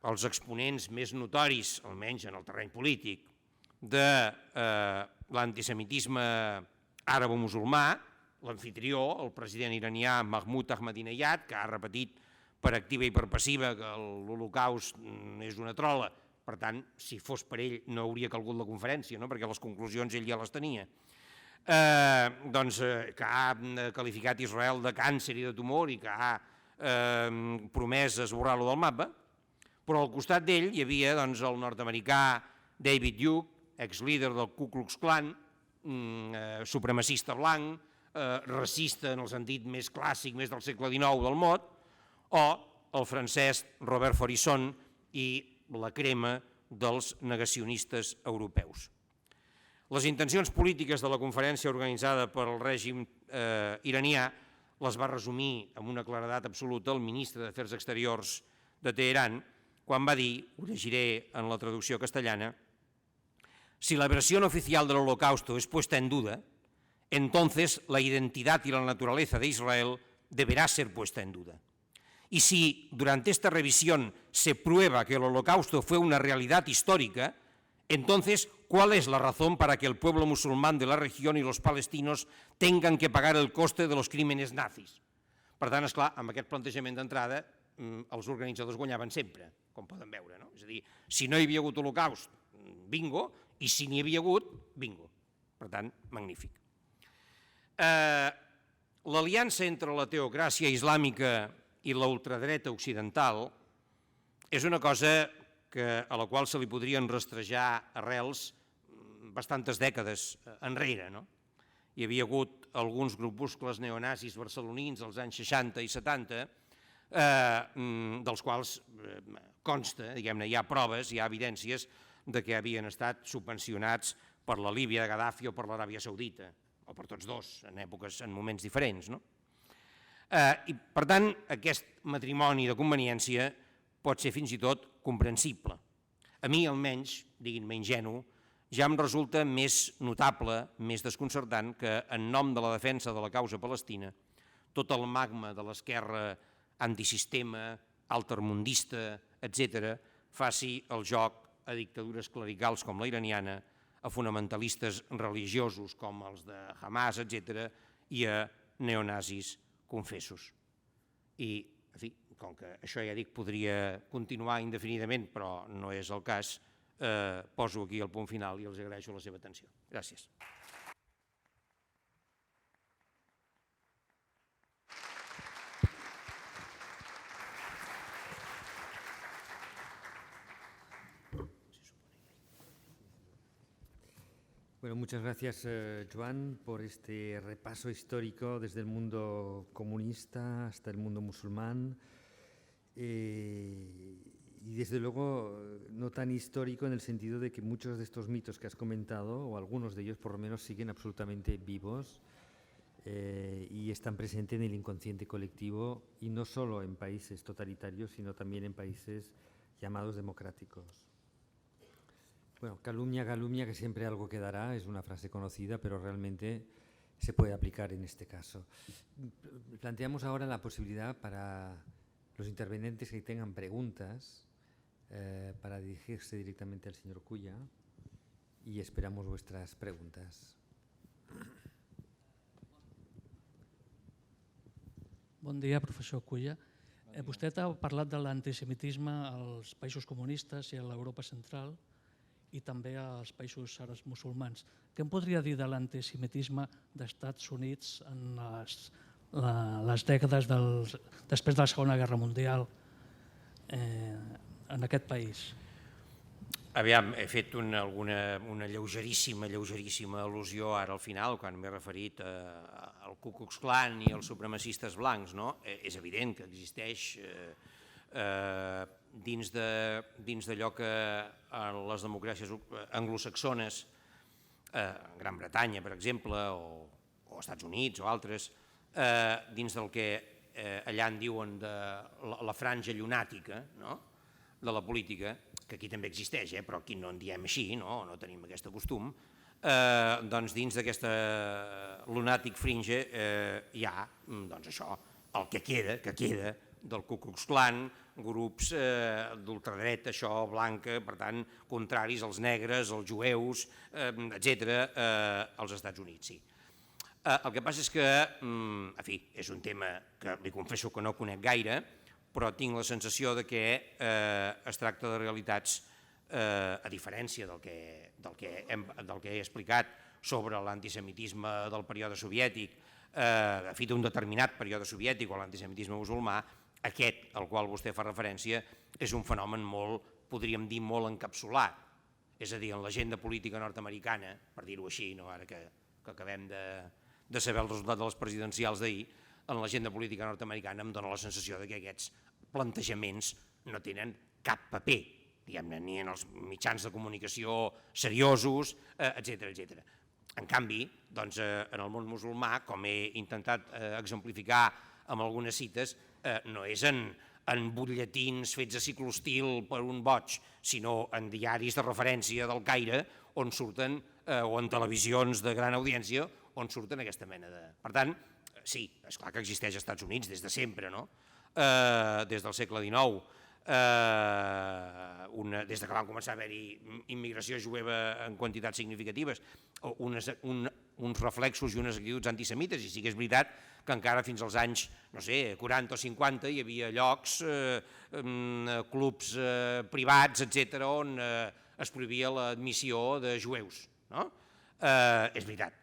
[SPEAKER 2] els exponents més notoris, almenys en el terreny polític, de l'antisemitisme àrabo-musulmà, l'amfitrió, el president iranià Mahmoud Ahmadinejad, que ha repetit per activa i per passiva que l'Holocaust és una trola, per tant, si fos per ell no hauria calgut la conferència, no? Perquè les conclusions ell ja les tenia. Que ha qualificat Israel de càncer i de tumor i que ha promès esborrar-lo del mapa, però al costat d'ell hi havia el nord-americà David Duke, exlíder del Ku Klux Klan, supremacista blanc, racista en el sentit més clàssic, més del segle XIX del mot, o el francès Robert Faurisson i la crema dels negacionistes europeus. Les intencions polítiques de la conferència organitzada pel règim iranià les va resumir amb una claredat absoluta el ministre d'Afers Exteriors de Teherán quan va dir, ho llegiré en la traducció castellana, si la versión oficial del Holocausto es puesta en duda, entonces la identidad y la naturaleza de Israel deberá ser puesta en duda. Y si durante esta revisión se prueba que el Holocausto fue una realidad histórica, entonces, ¿cuál es la razón para que el pueblo musulmán de la región y los palestinos tengan que pagar el coste de los crímenes nazis? Per tant, esclar, amb aquest plantejament d'entrada, els organitzadors guanyaven sempre, com poden veure, no? És a dir, si no hi havia hagut Holocaust, bingo, i si n'hi havia hagut, bingo. Per tant, magnífic. L'aliança entre la teocràcia islàmica i la ultradreta occidental és una cosa a la qual se li podrien rastrejar arrels bastantes dècades enrere. Hi havia hagut alguns grupuscles neonazis barcelonins als anys 60 i 70, dels quals consta, diguem-ne, hi ha proves, hi ha evidències de que havien estat subvencionats per la Líbia de Gaddafi o per l'Aràbia Saudita, o per tots dos, en èpoques, en moments diferents. I, per tant, aquest matrimoni de conveniència pot ser fins i tot comprensible. A mi, almenys, diguin-me ingenu, ja em resulta més notable, més desconcertant que, en nom de la defensa de la causa palestina, tot el magma de l'esquerra antisistema, altermundista, etc., faci el joc a dictadures clericals com la iraniana, a fonamentalistes religiosos com els de Hamas, etc., i a neonazis confessos. I, en fi, com que això ja dic podria continuar indefinidament, però no és el cas, poso aquí el punt final i els agraeixo la seva atenció. Gràcies.
[SPEAKER 1] Bueno, muchas gracias, Joan, por este repaso histórico desde el mundo comunista hasta el mundo musulmán. Y desde luego no tan histórico en el sentido de que muchos de estos mitos que has comentado, o algunos de ellos por lo menos, siguen absolutamente vivos y están presentes en el inconsciente colectivo, y no solo en países totalitarios, sino también en países llamados democráticos. Bueno, calumnia, calumnia, que siempre algo quedará, es una frase conocida, pero realmente se puede aplicar en este caso. Planteamos ahora la posibilidad para los intervenientes que tengan preguntas para dirigirse directamente al señor Cuya, y esperamos vuestras preguntas.
[SPEAKER 3] Bon dia, professor Cuya. Vostè ha parlat de l'antisemitisme als països comunistes i a l'Europa central i també als països àrabs musulmans. Què em podria dir de l'antisemitisme dels Estats Units en les dècades després de la Segona Guerra Mundial en aquest país?
[SPEAKER 2] Aviam, he fet una lleugeríssima al·lusió ara al final, quan m'he referit al Ku Klux Klan i als supremacistes blancs. És evident que existeix dins d'allò que les democràcies anglosaxones, Gran Bretanya, per exemple, o o Estats Units o altres, dins del que allà en diuen de la franja llunàtica, no?, de la política, que aquí també existeix, però aquí no en diem així, no tenim aquest costum, doncs dins d'aquesta lunàtic fringe hi ha, doncs això, el que queda del Ku Klux Klan, grups d'ultradreta, això, blanca, per tant, contraris als negres, als jueus, etc., als Estats Units, sí. El que passa és que, en fi, és un tema que li confesso que no conec gaire, però tinc la sensació de que es tracta de realitats, a diferència del que he explicat sobre l'antisemitisme del període soviètic, en fi, d'un determinat període soviètic o l'antisemitisme musulmà, aquest al qual vostè fa referència és un fenomen molt, podríem dir, molt encapsulat. És a dir, en l'agenda política nord-americana, per dir-ho així, ara que acabem de saber el resultat de les presidencials d'ahir, en l'agenda política nord-americana em dóna la sensació que aquests plantejaments no tenen cap paper, diguem-ne, ni en els mitjans de comunicació seriosos, etc. En canvi, doncs, en el món musulmà, com he intentat exemplificar amb algunes cites, no és en butlletins fets a ciclostil per un boig, sinó en diaris de referència del Caire, on surten, o en televisions de gran audiència, on surten aquesta mena de... Per tant, sí, és clar que existeix als Estats Units des de sempre, no?, des del segle XIX, des que van començar a haver-hi immigració jueva en quantitats significatives, uns reflexos i unes actituds antisemites, i sí que és veritat que encara fins als anys, no sé, 40 o 50 hi havia llocs, clubs privats, etc., on es prohibia l'admissió de jueus, no? És veritat.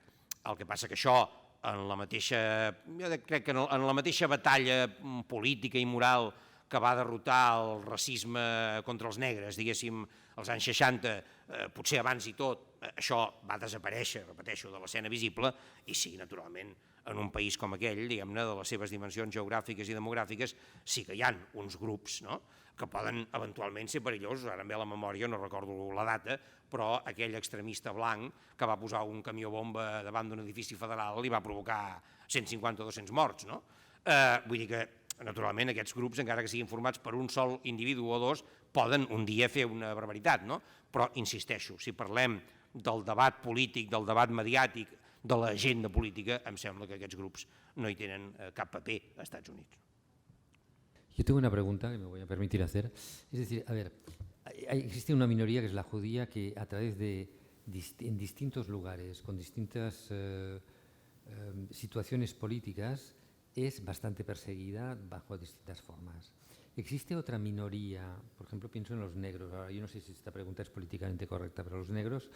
[SPEAKER 2] El que passa que això, jo crec que en la mateixa batalla política i moral que va derrotar el racisme contra els negres, diguéssim, als anys 60, potser abans i tot, això va desaparèixer, repeteixo, de l'escena visible, i sí, naturalment, en un país com aquell, diguem-ne, de les seves dimensions geogràfiques i demogràfiques, sí que hi ha uns grups, no?, que poden eventualment ser perillosos. Ara em ve a la memòria, no recordo la data, però aquell extremista blanc que va posar un camió bomba davant d'un edifici federal i va provocar 150 o 200 morts, no? Vull dir que, naturalment, aquests grups, encara que siguin formats per un sol individu o dos, poden un dia fer una barbaritat, no? Però, insisteixo, si parlem del debat polític, del debat mediàtic, de l'agenda política, em sembla que aquests grups no hi tenen cap paper als Estats Units.
[SPEAKER 1] Yo tengo una pregunta que me voy a permitir hacer. Es decir, a ver, existe una minoría que es la judía que a través de, en distintos lugares, con distintas situaciones políticas, es bastante perseguida bajo distintas formas. Existe otra minoría, por ejemplo, pienso en los negros, ahora yo no sé si esta pregunta es políticamente correcta, pero los negros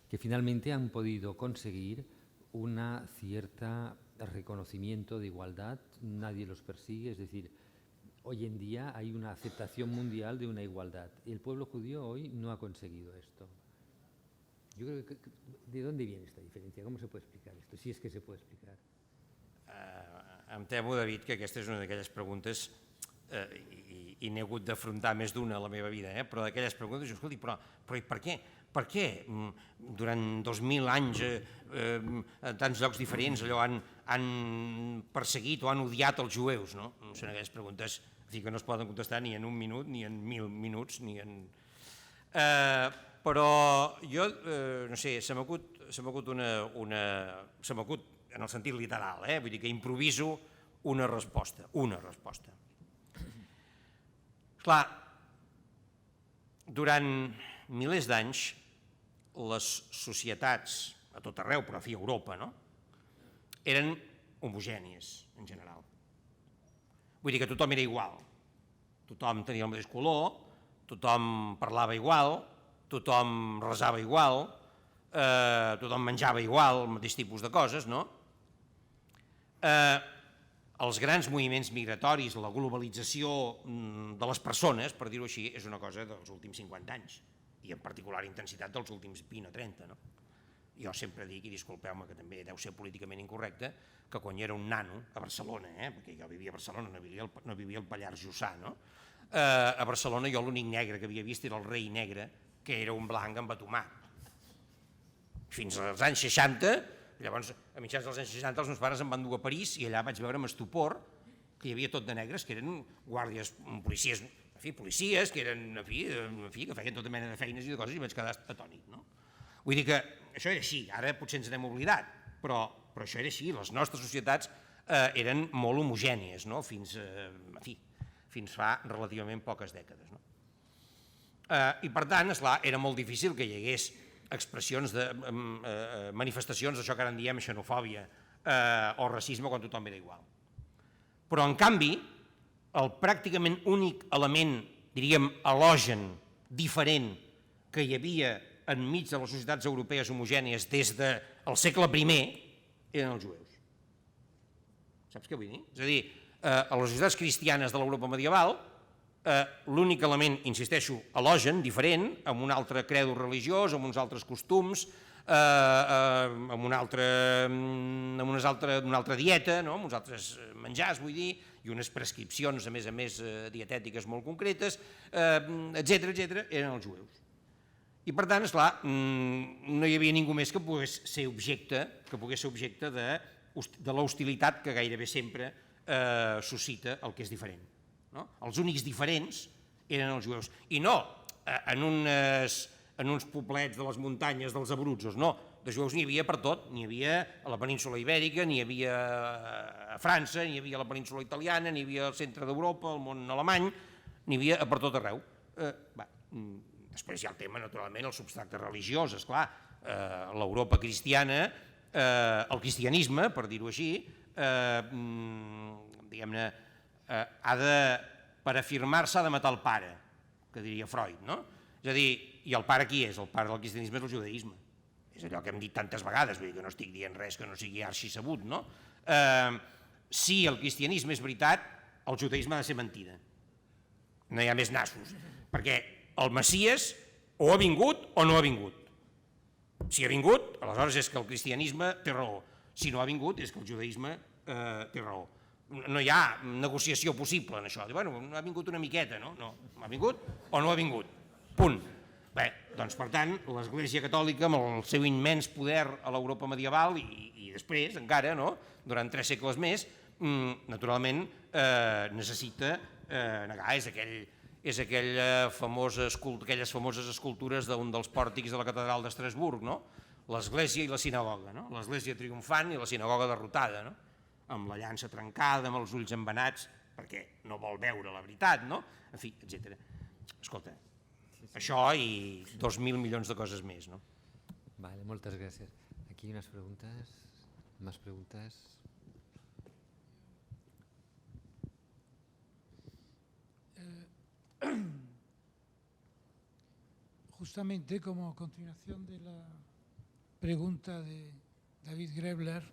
[SPEAKER 1] que finalmente han podido conseguir una cierta reconocimiento de igualdad, nadie los persigue, es decir, hoy en día hay una aceptación mundial de una igualdad. El pueblo judío hoy no ha conseguido esto. Yo creo que ¿de dónde viene esta diferencia? ¿Cómo se puede explicar esto? Si es que se puede explicar.
[SPEAKER 2] Em temo, David, que aquesta és una d'aquelles preguntes, i n'he hagut d'afrontar més d'una a la meva vida, però d'aquelles preguntes, escolti, però per què? Per què durant 2.000 anys en tants llocs diferents allò han perseguit o han odiat els jueus? No? Són aquelles preguntes que no es poden contestar ni en un minut, ni en 1.000 minuts, ni en... Però jo, no sé, se m'acut en el sentit literal, vull dir que improviso una resposta. Clar, durant milers d'anys, les societats, a tot arreu, però a Europa, no?, eren homogènies, en general. Vull dir que tothom era igual. Tothom tenia el mateix color, tothom parlava igual, tothom resava igual, tothom menjava igual, el mateix tipus de coses, no? Els grans moviments migratoris, la globalització de les persones, per dir-ho així, és una cosa dels últims 50 anys, i en particular intensitat dels últims 20 o 30. No? Jo sempre dic, i disculpeu-me que també deu ser políticament incorrecte, que quan jo era un nano, a Barcelona, perquè jo vivia a Barcelona, no vivia al Pallars Jussà, no? A Barcelona jo l'únic negre que havia vist era el rei negre, que era un blanc embatomat. Fins als anys 60 Llavors, a mitjans dels anys 60, els meus pares em van dur a París i allà vaig veure amb estupor que hi havia tot de negres, que eren guàrdies, policies, en fi, policies, que eren, en fi, que feien tota mena de feines i de coses i vaig quedar atònit, no? Vull dir que això era així, ara potser ens n'hem oblidat, però això era així, les nostres societats eren molt homogènies, no? Fins fa relativament poques dècades, no? I per tant, esclar, era molt difícil que hi hagués expressions de manifestacions d'això que ara en diem xenofòbia o racisme quan tothom era igual. Però, en canvi, el pràcticament únic element, diríem, halògen, diferent, que hi havia enmig de les societats europees homogènies des del segle I eren els jueus. Saps què vull dir? És a dir, a les societats cristianes de l'Europa medieval, l'únic element, insisteixo, halògen, diferent, amb un altre credo religiós, amb uns altres costums, amb una altra dieta, amb uns altres menjars, vull dir, i unes prescripcions, a més, dietètiques molt concretes, etc., eren els jueus. I per tant, esclar, no hi havia ningú més que pogués ser objecte de l'hostilitat que gairebé sempre suscita el que és diferent. Els únics diferents eren els jueus. I no en uns poblets de les muntanyes dels Abruzos, no. De jueus n'hi havia per tot. N'hi havia a la península Ibèrica, n'hi havia a França, n'hi havia a la península italiana, n'hi havia al centre d'Europa, al món alemany, n'hi havia per tot arreu. Després hi ha el tema, naturalment, el substracte religiós, esclar. L'Europa cristiana, el cristianisme, per dir-ho així, diguem-ne, per afirmar-se ha de matar el pare, que diria Freud, no? És a dir, i el pare qui és? El pare del cristianisme és el judaïsme. És allò que hem dit tantes vegades, vull dir que no estic dient res que no sigui arxisabut, no? Si el cristianisme és veritat, el judaïsme ha de ser mentida. No hi ha més nassos, perquè el Messies o ha vingut o no ha vingut. Si ha vingut, aleshores és que el cristianisme té raó. Si no ha vingut, és que el judaïsme té raó. No hi ha negociació possible en això. Bueno, ha vingut una miqueta, no? No, ha vingut o no ha vingut. Punt. Bé, doncs per tant, l'Església Catòlica, amb el seu immens poder a l'Europa medieval i després, encara, no? Durant 3 segles més, naturalment necessita negar. És aquelles famoses escultures d'un dels pòrtics de la catedral d'Estrasburg, no? L'Església i la sinagoga, no? L'Església triomfant i la sinagoga derrotada, no? Amb la llança trencada, amb els ulls embenats, perquè no vol veure la veritat, no? En fi, etc. Escolta, això i 2.000 milions de coses més, no?
[SPEAKER 1] Vale, moltes gràcies. Aquí unes preguntes, más preguntas.
[SPEAKER 4] Justamente como continuación de la pregunta de David Grebler,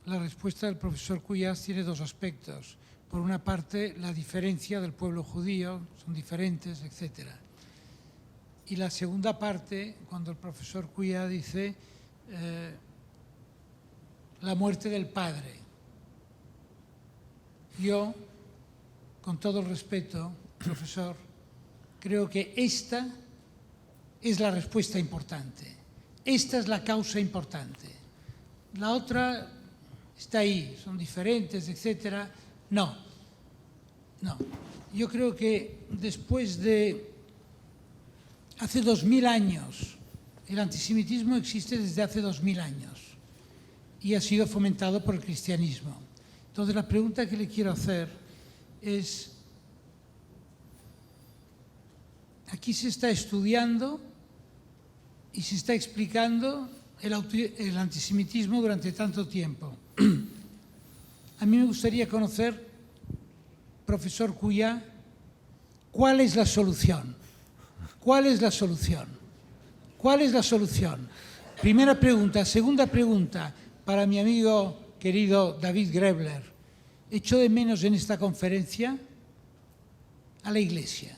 [SPEAKER 4] la respuesta del profesor Cuyàs tiene 2 aspectos. Por una parte, la diferencia del pueblo judío, son diferentes, etc. Y la segunda parte, cuando el profesor Cuyàs dice la muerte del padre. Yo, con todo el respeto, profesor, creo que esta es la respuesta importante. Esta es la causa importante. La otra está ahí, son diferentes, etc. No. Yo creo que después de hace 2000 años, el antisemitismo existe desde hace 2000 años y ha sido fomentado por el cristianismo. Entonces la pregunta que le quiero hacer es, aquí se está estudiando y se está explicando el antisemitismo durante tanto tiempo. A mí me gustaría conocer, profesor Cuyàs, ¿cuál es la solución? ¿Cuál es la solución? ¿Cuál es la solución? Primera pregunta. Segunda pregunta, para mi amigo querido David Grebler. Echo de menos en esta conferencia a la Iglesia.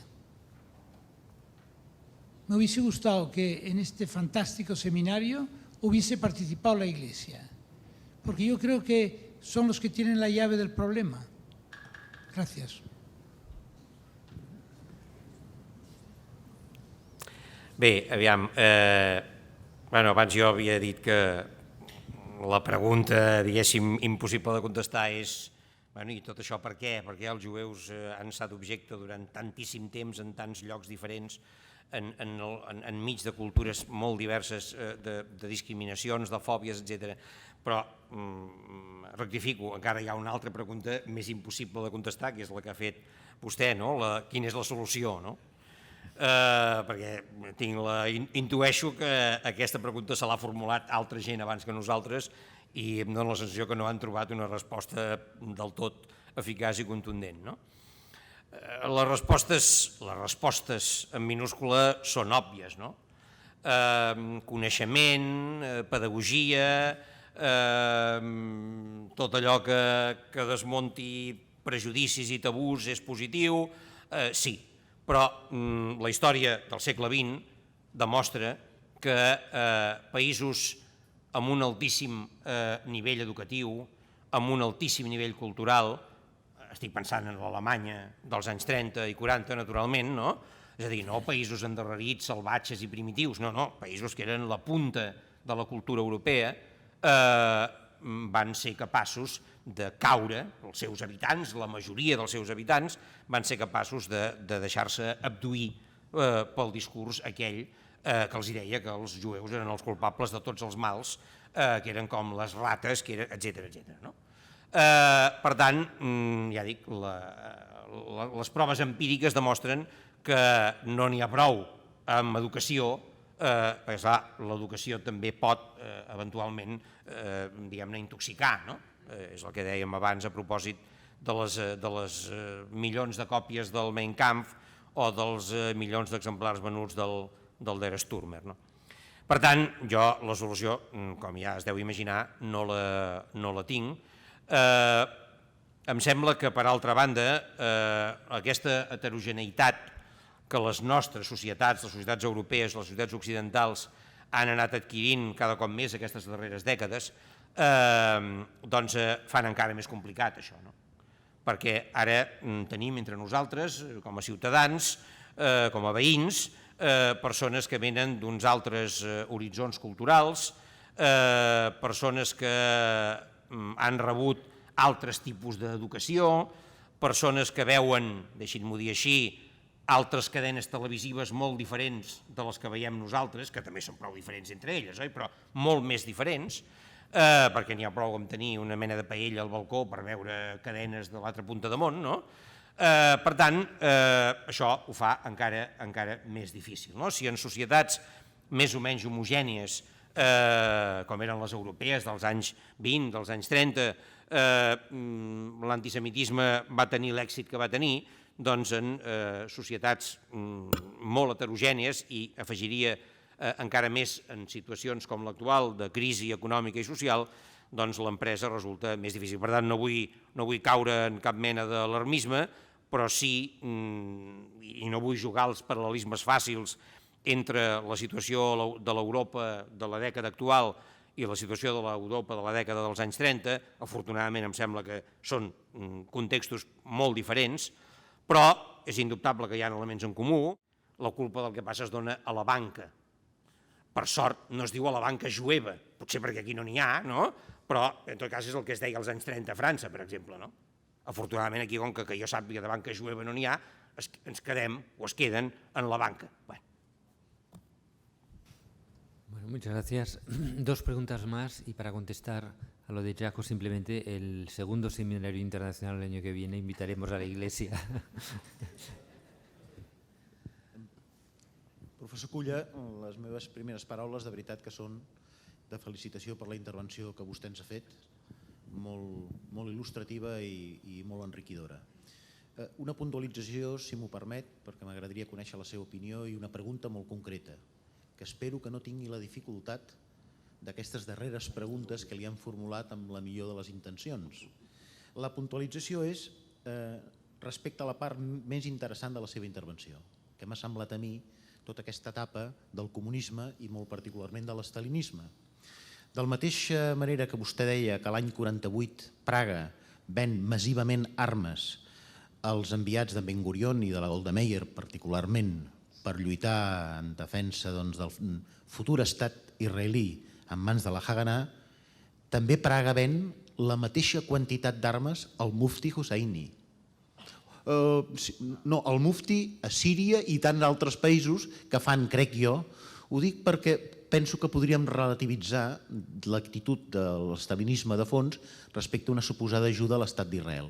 [SPEAKER 4] Me hubiese gustado que en este fantástico seminario hubiese participado la Iglesia, porque yo creo que son los que tienen la llave del problema. Gracias.
[SPEAKER 2] Bé, aviam, Abans jo havia dit que la pregunta, diguéssim, impossible de contestar és i tot això per què? Perquè els jueus han estat objecte durant tantíssim temps en tants llocs diferents, enmig de cultures molt diverses, de discriminacions, de fòbies, etc. Però, rectifico, encara hi ha una altra pregunta més impossible de contestar, que és la que ha fet vostè, quina és la solució, no? Perquè intueixo que aquesta pregunta se l'ha formulat altra gent abans que nosaltres i em dóna la sensació que no han trobat una resposta del tot eficaç i contundent. Les respostes en minúscula són òbvies. Coneixement, pedagogia, tot allò que desmunti prejudicis i tabús és positiu, sí. Però la història del segle XX demostra que països amb un altíssim nivell educatiu, amb un altíssim nivell cultural, estic pensant en l'Alemanya dels anys 30 i 40, naturalment, és a dir, no països endarrerits, salvatges i primitius, no, països que eren la punta de la cultura europea, van ser capaços de caure, els seus habitants, la majoria dels seus habitants, van ser capaços de deixar-se abduir pel discurs aquell que els deia que els jueus eren els culpables de tots els mals, que eren com les rates, etc. Per tant, ja dic, les proves empíriques demostren que no n'hi ha prou amb educació, perquè clar, l'educació també pot eventualment, diguem-ne, intoxicar, no? És el que dèiem abans a propòsit de les milions de còpies del Mein Kampf o dels milions d'exemplars venuts del Der Stürmer. Per tant, jo la solució, com ja es deu imaginar, no la tinc. Em sembla que, per altra banda, aquesta heterogeneïtat que les nostres societats, les societats europees, les societats occidentals, han anat adquirint cada cop més aquestes darreres dècades, doncs fan encara més complicat això, perquè ara tenim entre nosaltres, com a ciutadans, com a veïns, persones que venen d'uns altres horitzons culturals, persones que han rebut altres tipus d'educació, persones que veuen, deixin-m'ho dir així, altres cadenes televisives molt diferents de les que veiem nosaltres, que també són prou diferents entre elles, però molt més diferents, perquè n'hi ha prou amb tenir una mena de paella al balcó per veure cadenes de l'altra punta de món, no? Per tant, això ho fa encara més difícil. Si en societats més o menys homogènies, com eren les europees dels anys 20, dels anys 30, l'antisemitisme va tenir l'èxit que va tenir, doncs en societats molt heterogènies, i afegiria encara més en situacions com l'actual de crisi econòmica i social, doncs l'empresa resulta més difícil. Per tant, no vull caure en cap mena d'alarmisme, però sí, i no vull jugar als paral·lelismes fàcils entre la situació de l'Europa de la dècada actual i la situació de l'Europa de la dècada dels anys 30, afortunadament em sembla que són contextos molt diferents, però és indubtable que hi ha elements en comú. La culpa del que passa es dona a la banca. Per sort no es diu a la banca jueva, potser perquè aquí no n'hi ha, però en tot cas és el que es deia als anys 30 a França, per exemple. Afortunadament aquí, com que jo sàpiga de banca jueva no n'hi ha, ens quedem o es queden en la banca.
[SPEAKER 1] Bueno, muchas gracias. Dos preguntas más y para contestar a lo de Jaco, simplemente el segundo seminario internacional el año que viene invitaremos a la Iglesia.
[SPEAKER 5] Professor Culla, les meves primeres paraules de veritat que són de felicitació per la intervenció que vostè ens ha fet, molt il·lustrativa i molt enriquidora. Una puntualització, si m'ho permet, perquè m'agradaria conèixer la seva opinió, i una pregunta molt concreta, que espero que no tingui la dificultat d'aquestes darreres preguntes que li han formulat amb la millor de les intencions. La puntualització és respecte a la part més interessant de la seva intervenció, que m'ha semblat a mi tota aquesta etapa del comunisme i molt particularment de l'estalinisme. De la mateixa manera que vostè deia que l'any 48 Praga ven massivament armes als enviats de Ben Gurion i de la Golda Meir particularment per lluitar en defensa del futur estat israelí en mans de la Haganà, també praga ven la mateixa quantitat d'armes al mufti Husseini. No, el mufti a Síria i tant d'altres països que fan, crec jo, ho dic perquè penso que podríem relativitzar l'actitud de l'estalinisme de fons respecte a una suposada ajuda a l'estat d'Israel.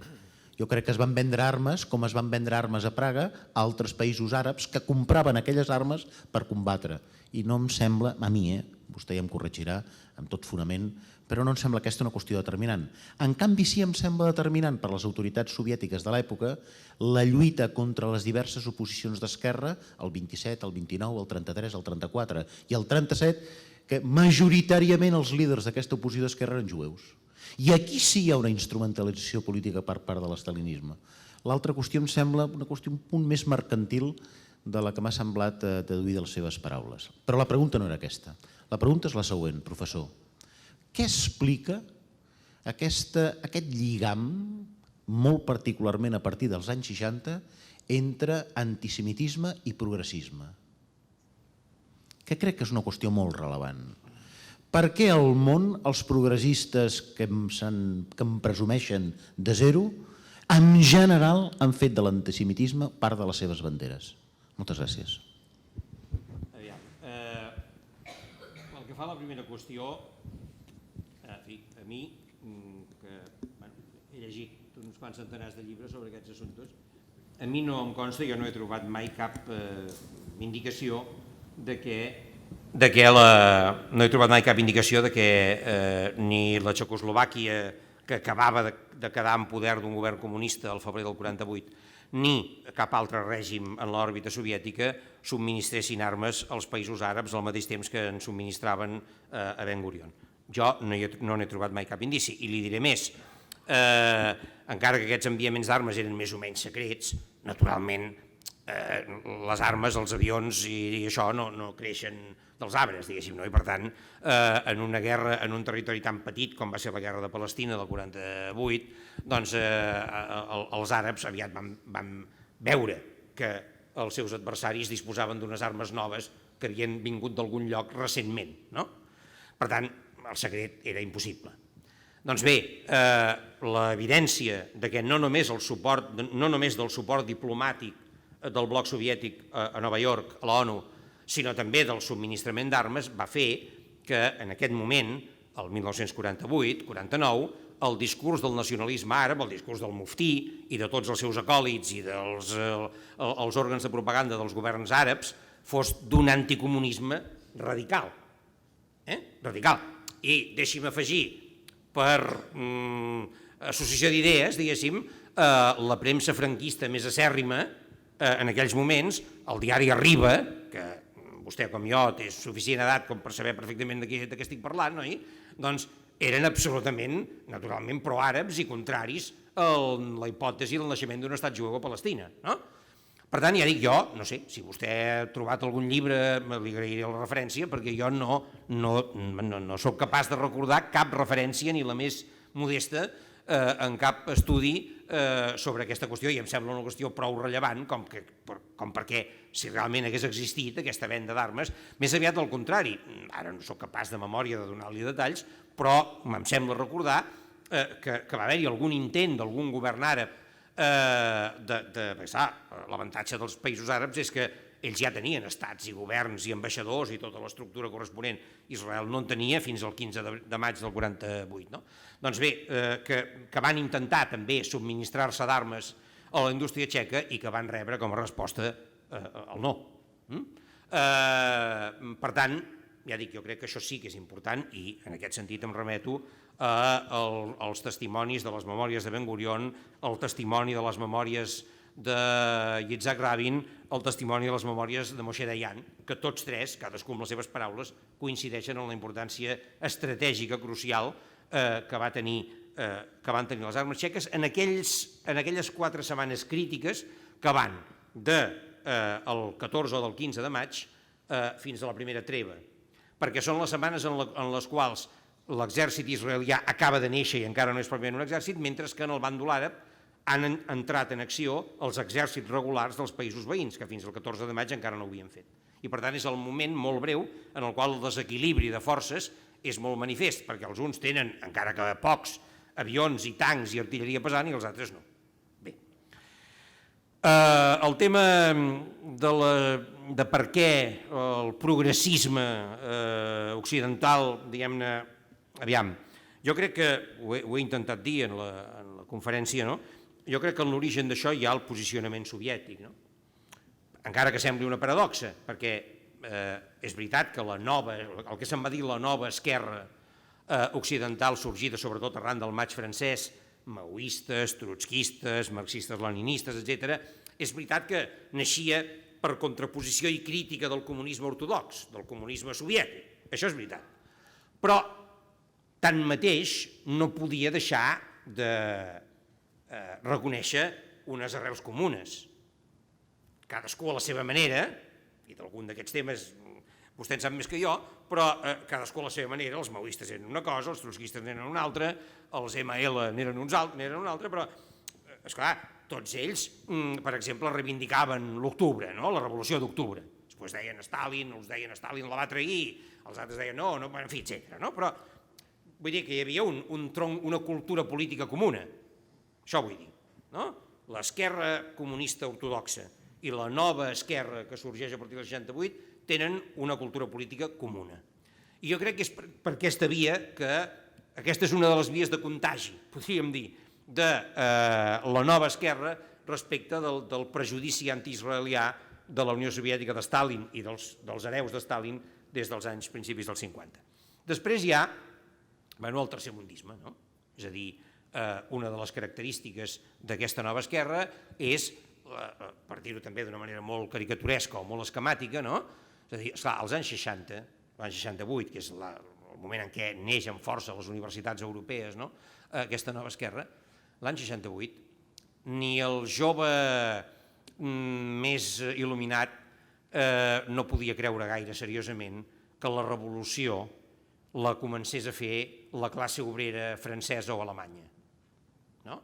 [SPEAKER 5] Jo crec que es van vendre armes, com es van vendre armes a Praga, a altres països àrabs que compraven aquelles armes per combatre. I no em sembla, a mi, vostè ja em corregirà amb tot fonament, però no em sembla aquesta una qüestió determinant. En canvi, sí em sembla determinant per les autoritats soviètiques de l'època la lluita contra les diverses oposicions d'esquerra, el 27, el 29, el 33, el 34 i el 37, que majoritàriament els líders d'aquesta oposició d'esquerra eren jueus. I aquí sí hi ha una instrumentalització política per part de l'estalinisme. L'altra qüestió em sembla una qüestió un punt més mercantil de la que m'ha semblat deduir de les seves paraules. Però la pregunta no era aquesta. La pregunta és la següent, professor. Què explica aquest lligam, molt particularment a partir dels anys 60, entre antisemitisme i progressisme? Que crec que és una qüestió molt rellevant. Per què al món els progressistes que em presumeixen de zero, en general han fet de l'antisemitisme part de les seves banderes? Moltes gràcies.
[SPEAKER 2] Pel que fa a la primera qüestió, a mi, que he llegit uns quants centenars de llibres sobre aquests assumptes, a mi no em consta, jo no he trobat mai cap indicació de que no he trobat mai cap indicació de que ni la Txecoslovàquia, que acabava de quedar en poder d'un govern comunista al febrer del 48, ni cap altre règim en l'òrbita soviètica subministressin armes als països àrabs al mateix temps que en subministraven a Ben Gurion. Jo no n'he trobat mai cap indici, i li diré més. Encara que aquests enviaments d'armes eren més o menys secrets, naturalment les armes, els avions i això no creixen dels arbres, diguéssim, no? I per tant, en una guerra, en un territori tan petit com va ser la guerra de Palestina del 48, doncs els àrabs aviat van veure que els seus adversaris disposaven d'unes armes noves que havien vingut d'algun lloc recentment, no? Per tant, el secret era impossible. Doncs bé, l'evidència de que no només del suport diplomàtic del bloc soviètic a Nova York, a l'ONU, sinó també del subministrament d'armes, va fer que en aquest moment, el 1948-49, el discurs del nacionalisme àrab, el discurs del muftí i de tots els seus acòlits i dels òrgans de propaganda dels governs àrabs fos d'un anticomunisme radical. Radical. I deixi'm afegir, per associació d'idees, diguéssim, la premsa franquista més acèrrima en aquells moments, el diari Arriba, que vostè com jo té suficient edat com per saber perfectament de què estic parlant, doncs eren absolutament, naturalment, proàrabs i contraris a la hipòtesi del naixement d'un estat jueu a Palestina. Per tant, ja dic jo, no sé, si vostè ha trobat algun llibre, li agrairé la referència, perquè jo no soc capaç de recordar cap referència, ni la més modesta, en cap estudi sobre aquesta qüestió, i em sembla una qüestió prou rellevant com perquè si realment hagués existit aquesta venda d'armes, més aviat al contrari. Ara no soc capaç de memòria de donar-li detalls, però em sembla recordar que va haver-hi algun intent d'algun govern àrab l'avantatge dels països àrabs és que ells ja tenien estats i governs i ambaixadors i tota l'estructura corresponent. Israel no en tenia fins al 15 de maig del 48. Doncs bé, que van intentar també subministrar-se d'armes a la indústria txeca i que van rebre com a resposta el no. Per tant, ja dic, jo crec que això sí que és important i en aquest sentit em remeto als testimonis de les memòries de Ben Gurion, el testimoni de les memòries de Yitzhak Rabin, el testimoni de les memòries de Moshe Dayan, que tots tres, cadascú amb les seves paraules, coincideixen en la importància estratègica crucial que van tenir les armes txeques en aquelles 4 setmanes crítiques que van del 14 o del 15 de maig fins a la primera treva, perquè són les setmanes en les quals l'exèrcit israelià acaba de néixer i encara no és pròpiament un exèrcit, mentre que en el bàndol àrab han entrat en acció els exèrcits regulars dels països veïns, que fins al 14 de maig encara no ho havien fet. I per tant és el moment molt breu en el qual el desequilibri de forces és molt manifest, perquè els uns tenen, encara que pocs, avions i tancs i artilleria pesant i els altres no. Bé, el tema de per què el progressisme occidental, diguem-ne, aviam, jo crec que, ho he intentat dir en la conferència, no? Jo crec que en l'origen d'això hi ha el posicionament soviètic, no? Encara que sembli una paradoxa, perquè és veritat que el que se'n va dir la nova esquerra occidental sorgida sobretot arran del maig francès, maoistes, trotskistes, marxistes-leninistes, etc., és veritat que naixia per contraposició i crítica del comunisme ortodox, del comunisme soviètic, això és veritat. Però, tanmateix, no podia deixar de reconèixer unes arrels comunes. Cadascú a la seva manera, i d'algun d'aquests temes vostè en sap més que jo, però cadascú a la seva manera, els maoistes eren una cosa, els trotskistes eren una altra, els ML n'eren una altra, però, esclar, tots ells, per exemple, reivindicaven l'octubre, no? La revolució d'octubre. Després deien Stalin, els deien Stalin la va trair, els altres deien no, en fi, etc. Però vull dir que hi havia una cultura política comuna, això vull dir, no? L'esquerra comunista ortodoxa i la nova esquerra que sorgeix a partir del 68 tenen una cultura política comuna. I jo crec que és per aquesta via que aquesta és una de les vies de contagi, podríem dir, de la nova esquerra respecte del prejudici antiisraelià de la Unió Soviètica de Stalin i dels hereus de Stalin des dels anys principis dels 50. Després hi ha el tercermundisme, no? És a dir, una de les característiques d'aquesta nova esquerra és, per dir-ho també d'una manera molt caricaturesca o molt esquemàtica, no? És a dir, esclar, als anys 60, l'any 68, que és el moment en què neix amb força les universitats europees, no? Aquesta nova esquerra, l'any 68, ni el jove més il·luminat no podia creure gaire seriosament que la revolució la comencés a fer la classe obrera francesa o alemanya. No?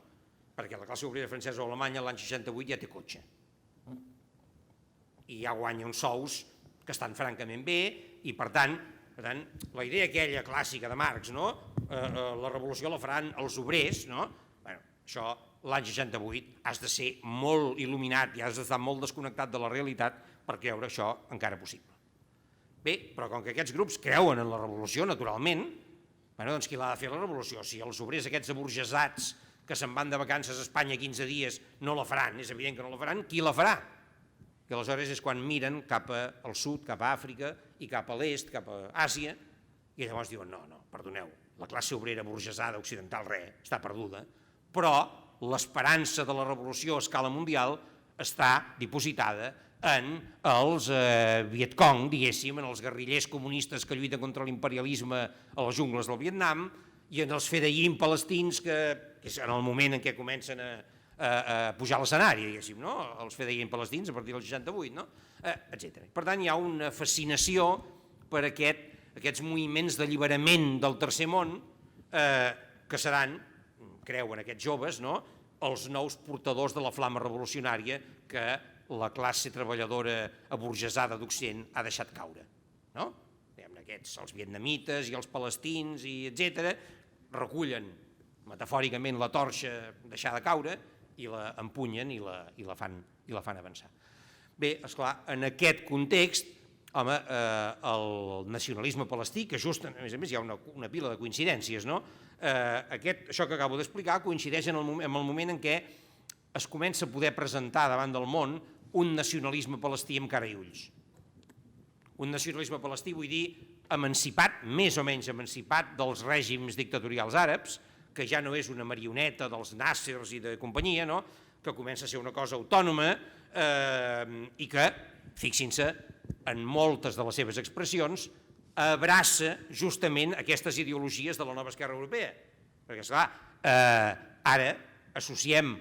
[SPEAKER 2] Perquè la classe obrera francesa o alemanya l'any 68 ja té cotxe. I ja guanya uns sous que estan francament bé i, per tant, la idea aquella clàssica de Marx, no? La revolució la faran els obrers, no? Bueno, això, l'any 68, has de ser molt il·luminat i has d'estar molt desconnectat de la realitat per creure això encara possible. Bé, però com que aquests grups creuen en la revolució, naturalment, doncs qui l'ha de fer la revolució? Si els obrers aquests aburgesats que se'n van de vacances a Espanya 15 dies no la faran, és evident que no la faran, qui la farà? I aleshores és quan miren cap al sud, cap a Àfrica i cap a l'est, cap a Àsia, i llavors diuen no, perdoneu, la classe obrera burgesada occidental està perduda, però l'esperança de la revolució a escala mundial està dipositada en els Vietcong, diguéssim, en els guerrillers comunistes que lluiten contra l'imperialisme a les jungles del Vietnam i en els fedeïm palestins, que és en el moment en què comencen a pujar a l'escenari, diguéssim, no? Els fedeïm palestins a partir del 68, no? Etc. Per tant, hi ha una fascinació per aquests moviments d'alliberament del tercer món que seran, creuen aquests joves, no? Els nous portadors de la flama revolucionària que la classe treballadora aburgesada d'Occident ha deixat caure. No? Aquests, els vietnamites i els palestins, etc., recullen metafòricament la torxa deixada caure i la empunyen i la fan avançar. Bé, esclar, en aquest context, home, el nacionalisme palestí, que just, a més hi ha una pila de coincidències, no? Això que acabo d'explicar coincideix en el moment en què es comença a poder presentar davant del món un nacionalisme palestí amb cara i ulls. Un nacionalisme palestí, vull dir, emancipat, més o menys emancipat dels règims dictatorials àrabs, que ja no és una marioneta dels nàssers i de companyia, no? Que comença a ser una cosa autònoma i que, fixin-se, en moltes de les seves expressions, abraça justament aquestes ideologies de la nova esquerra europea. Perquè, esclar, ara associem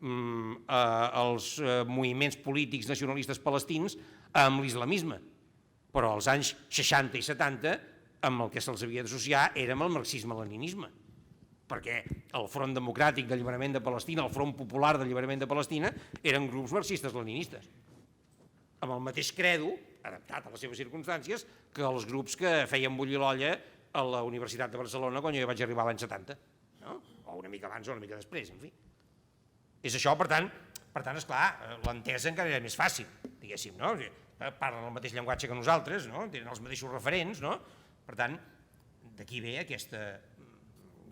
[SPEAKER 2] els moviments polítics nacionalistes palestins amb l'islamisme, però als anys 60 i 70 amb el que se'ls havia d'associar era amb el marxisme-leninisme, perquè el Front Democràtic d'Alliberament de Palestina, el Front Popular d'Alliberament de Palestina, eren grups marxistes-leninistes, amb el mateix credo, adaptat a les seves circumstàncies, que els grups que feien bullir l'olla a la Universitat de Barcelona quan jo vaig arribar l'any 70, no? O una mica abans o una mica després, en fi. És això, per tant, esclar, l'entesa encara era més fàcil, diguéssim, no? Parlen el mateix llenguatge que nosaltres, no? Tenen els mateixos referents, no? Per tant, d'aquí ve aquesta,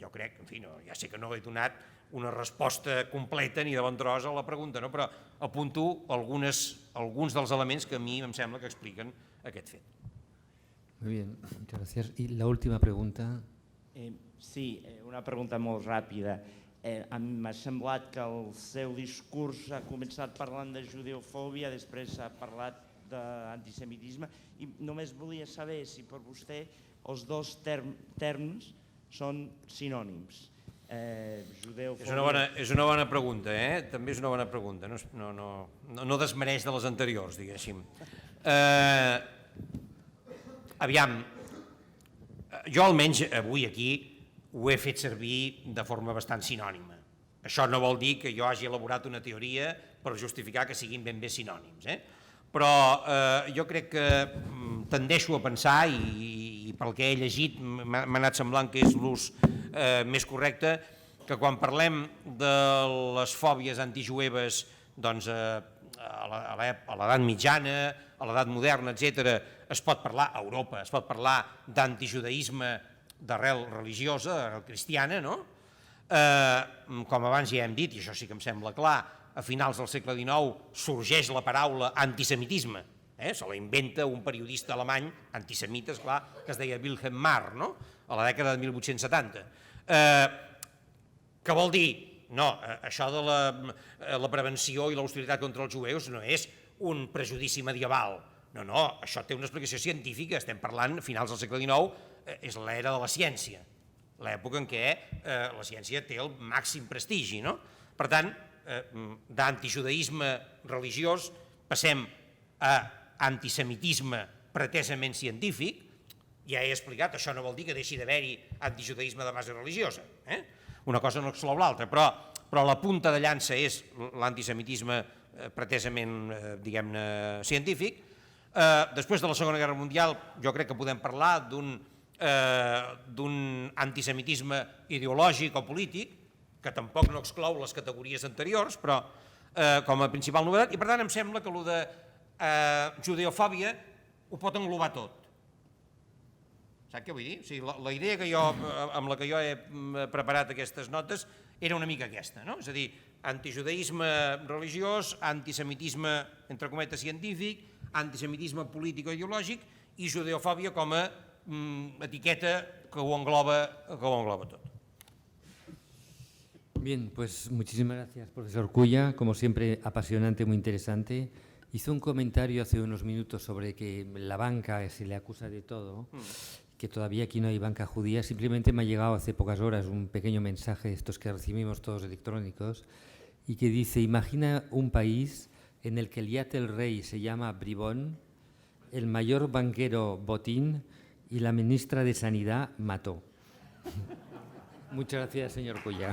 [SPEAKER 2] jo crec, en fi, ja sé que no he donat una resposta completa ni de bon tros a la pregunta, però apunto alguns dels elements que a mi em sembla que expliquen aquest fet.
[SPEAKER 1] Muy bien, muchas gracias. Y la última pregunta.
[SPEAKER 6] Sí, una pregunta molt ràpida. M'ha semblat que el seu discurs ha començat parlant de judeofòbia, després ha parlat d'antisemitisme, i només volia saber si per vostè els dos termes són sinònims.
[SPEAKER 2] És una bona pregunta, també és una bona pregunta, no desmereix de les anteriors, diguéssim. Aviam, jo almenys avui aquí ho he fet servir de forma bastant sinònima. Això no vol dir que jo hagi elaborat una teoria per justificar que siguin ben bé sinònims, però jo crec que tendeixo a pensar, i pel que he llegit m'ha anat semblant que és l'ús més correcte, que quan parlem de les fòbies antijueves a l'edat mitjana, a l'edat moderna, etc., es pot parlar, a Europa, es pot parlar d'antijudaïsme d'arrel religiosa, d'arrel cristiana, no? Com abans ja hem dit, i això sí que em sembla clar, a finals del segle XIX sorgeix la paraula antisemitisme, se la inventa un periodista alemany, antisemita, esclar, que es deia Wilhelm Marr, no? A la dècada de 1870. Què vol dir? No, això de la prevenció i l'austeritat contra els jueus no és un prejudici medieval. No, això té una explicació científica, estem parlant, a finals del segle XIX, és l'era de la ciència, l'època en què la ciència té el màxim prestigi, no? Per tant, d'antijudaïsme religiós passem a antisemitisme pretesament científic. Ja he explicat, això no vol dir que deixi d'haver-hi antijudaïsme de base religiosa, una cosa no exclou l'altra, però la punta de llança és l'antisemitisme pretesament, diguem-ne, científic. Després de la Segona Guerra Mundial jo crec que podem parlar d'un antisemitisme ideològic o polític, que tampoc no exclou les categories anteriors, però com a principal novetat, i per tant em sembla que allò de judeofòbia ho pot englobar tot. Saps què vull dir? O sigui, la idea amb la que jo he preparat aquestes notes era una mica aquesta, no? És a dir, antijudaïsme religiós, antisemitisme, entre cometes, científic, antisemitisme polític o ideològic i judeofòbia com a etiqueta que ho engloba tot.
[SPEAKER 1] Bien, pues muchísimas gracias, profesor Cuya, como siempre apasionante, muy interesante. Hizo un comentario hace unos minutos sobre que la banca se le acusa de todo, que todavía aquí no hay banca judía. Simplemente me ha llegado hace pocas horas un pequeño mensaje de estos que recibimos todos electrónicos y que dice: imagina un país en el que el yate del rey se llama Bribón, el mayor banquero Botín y la ministra de Sanidad Mató. Muchas gracias, señor Cuya.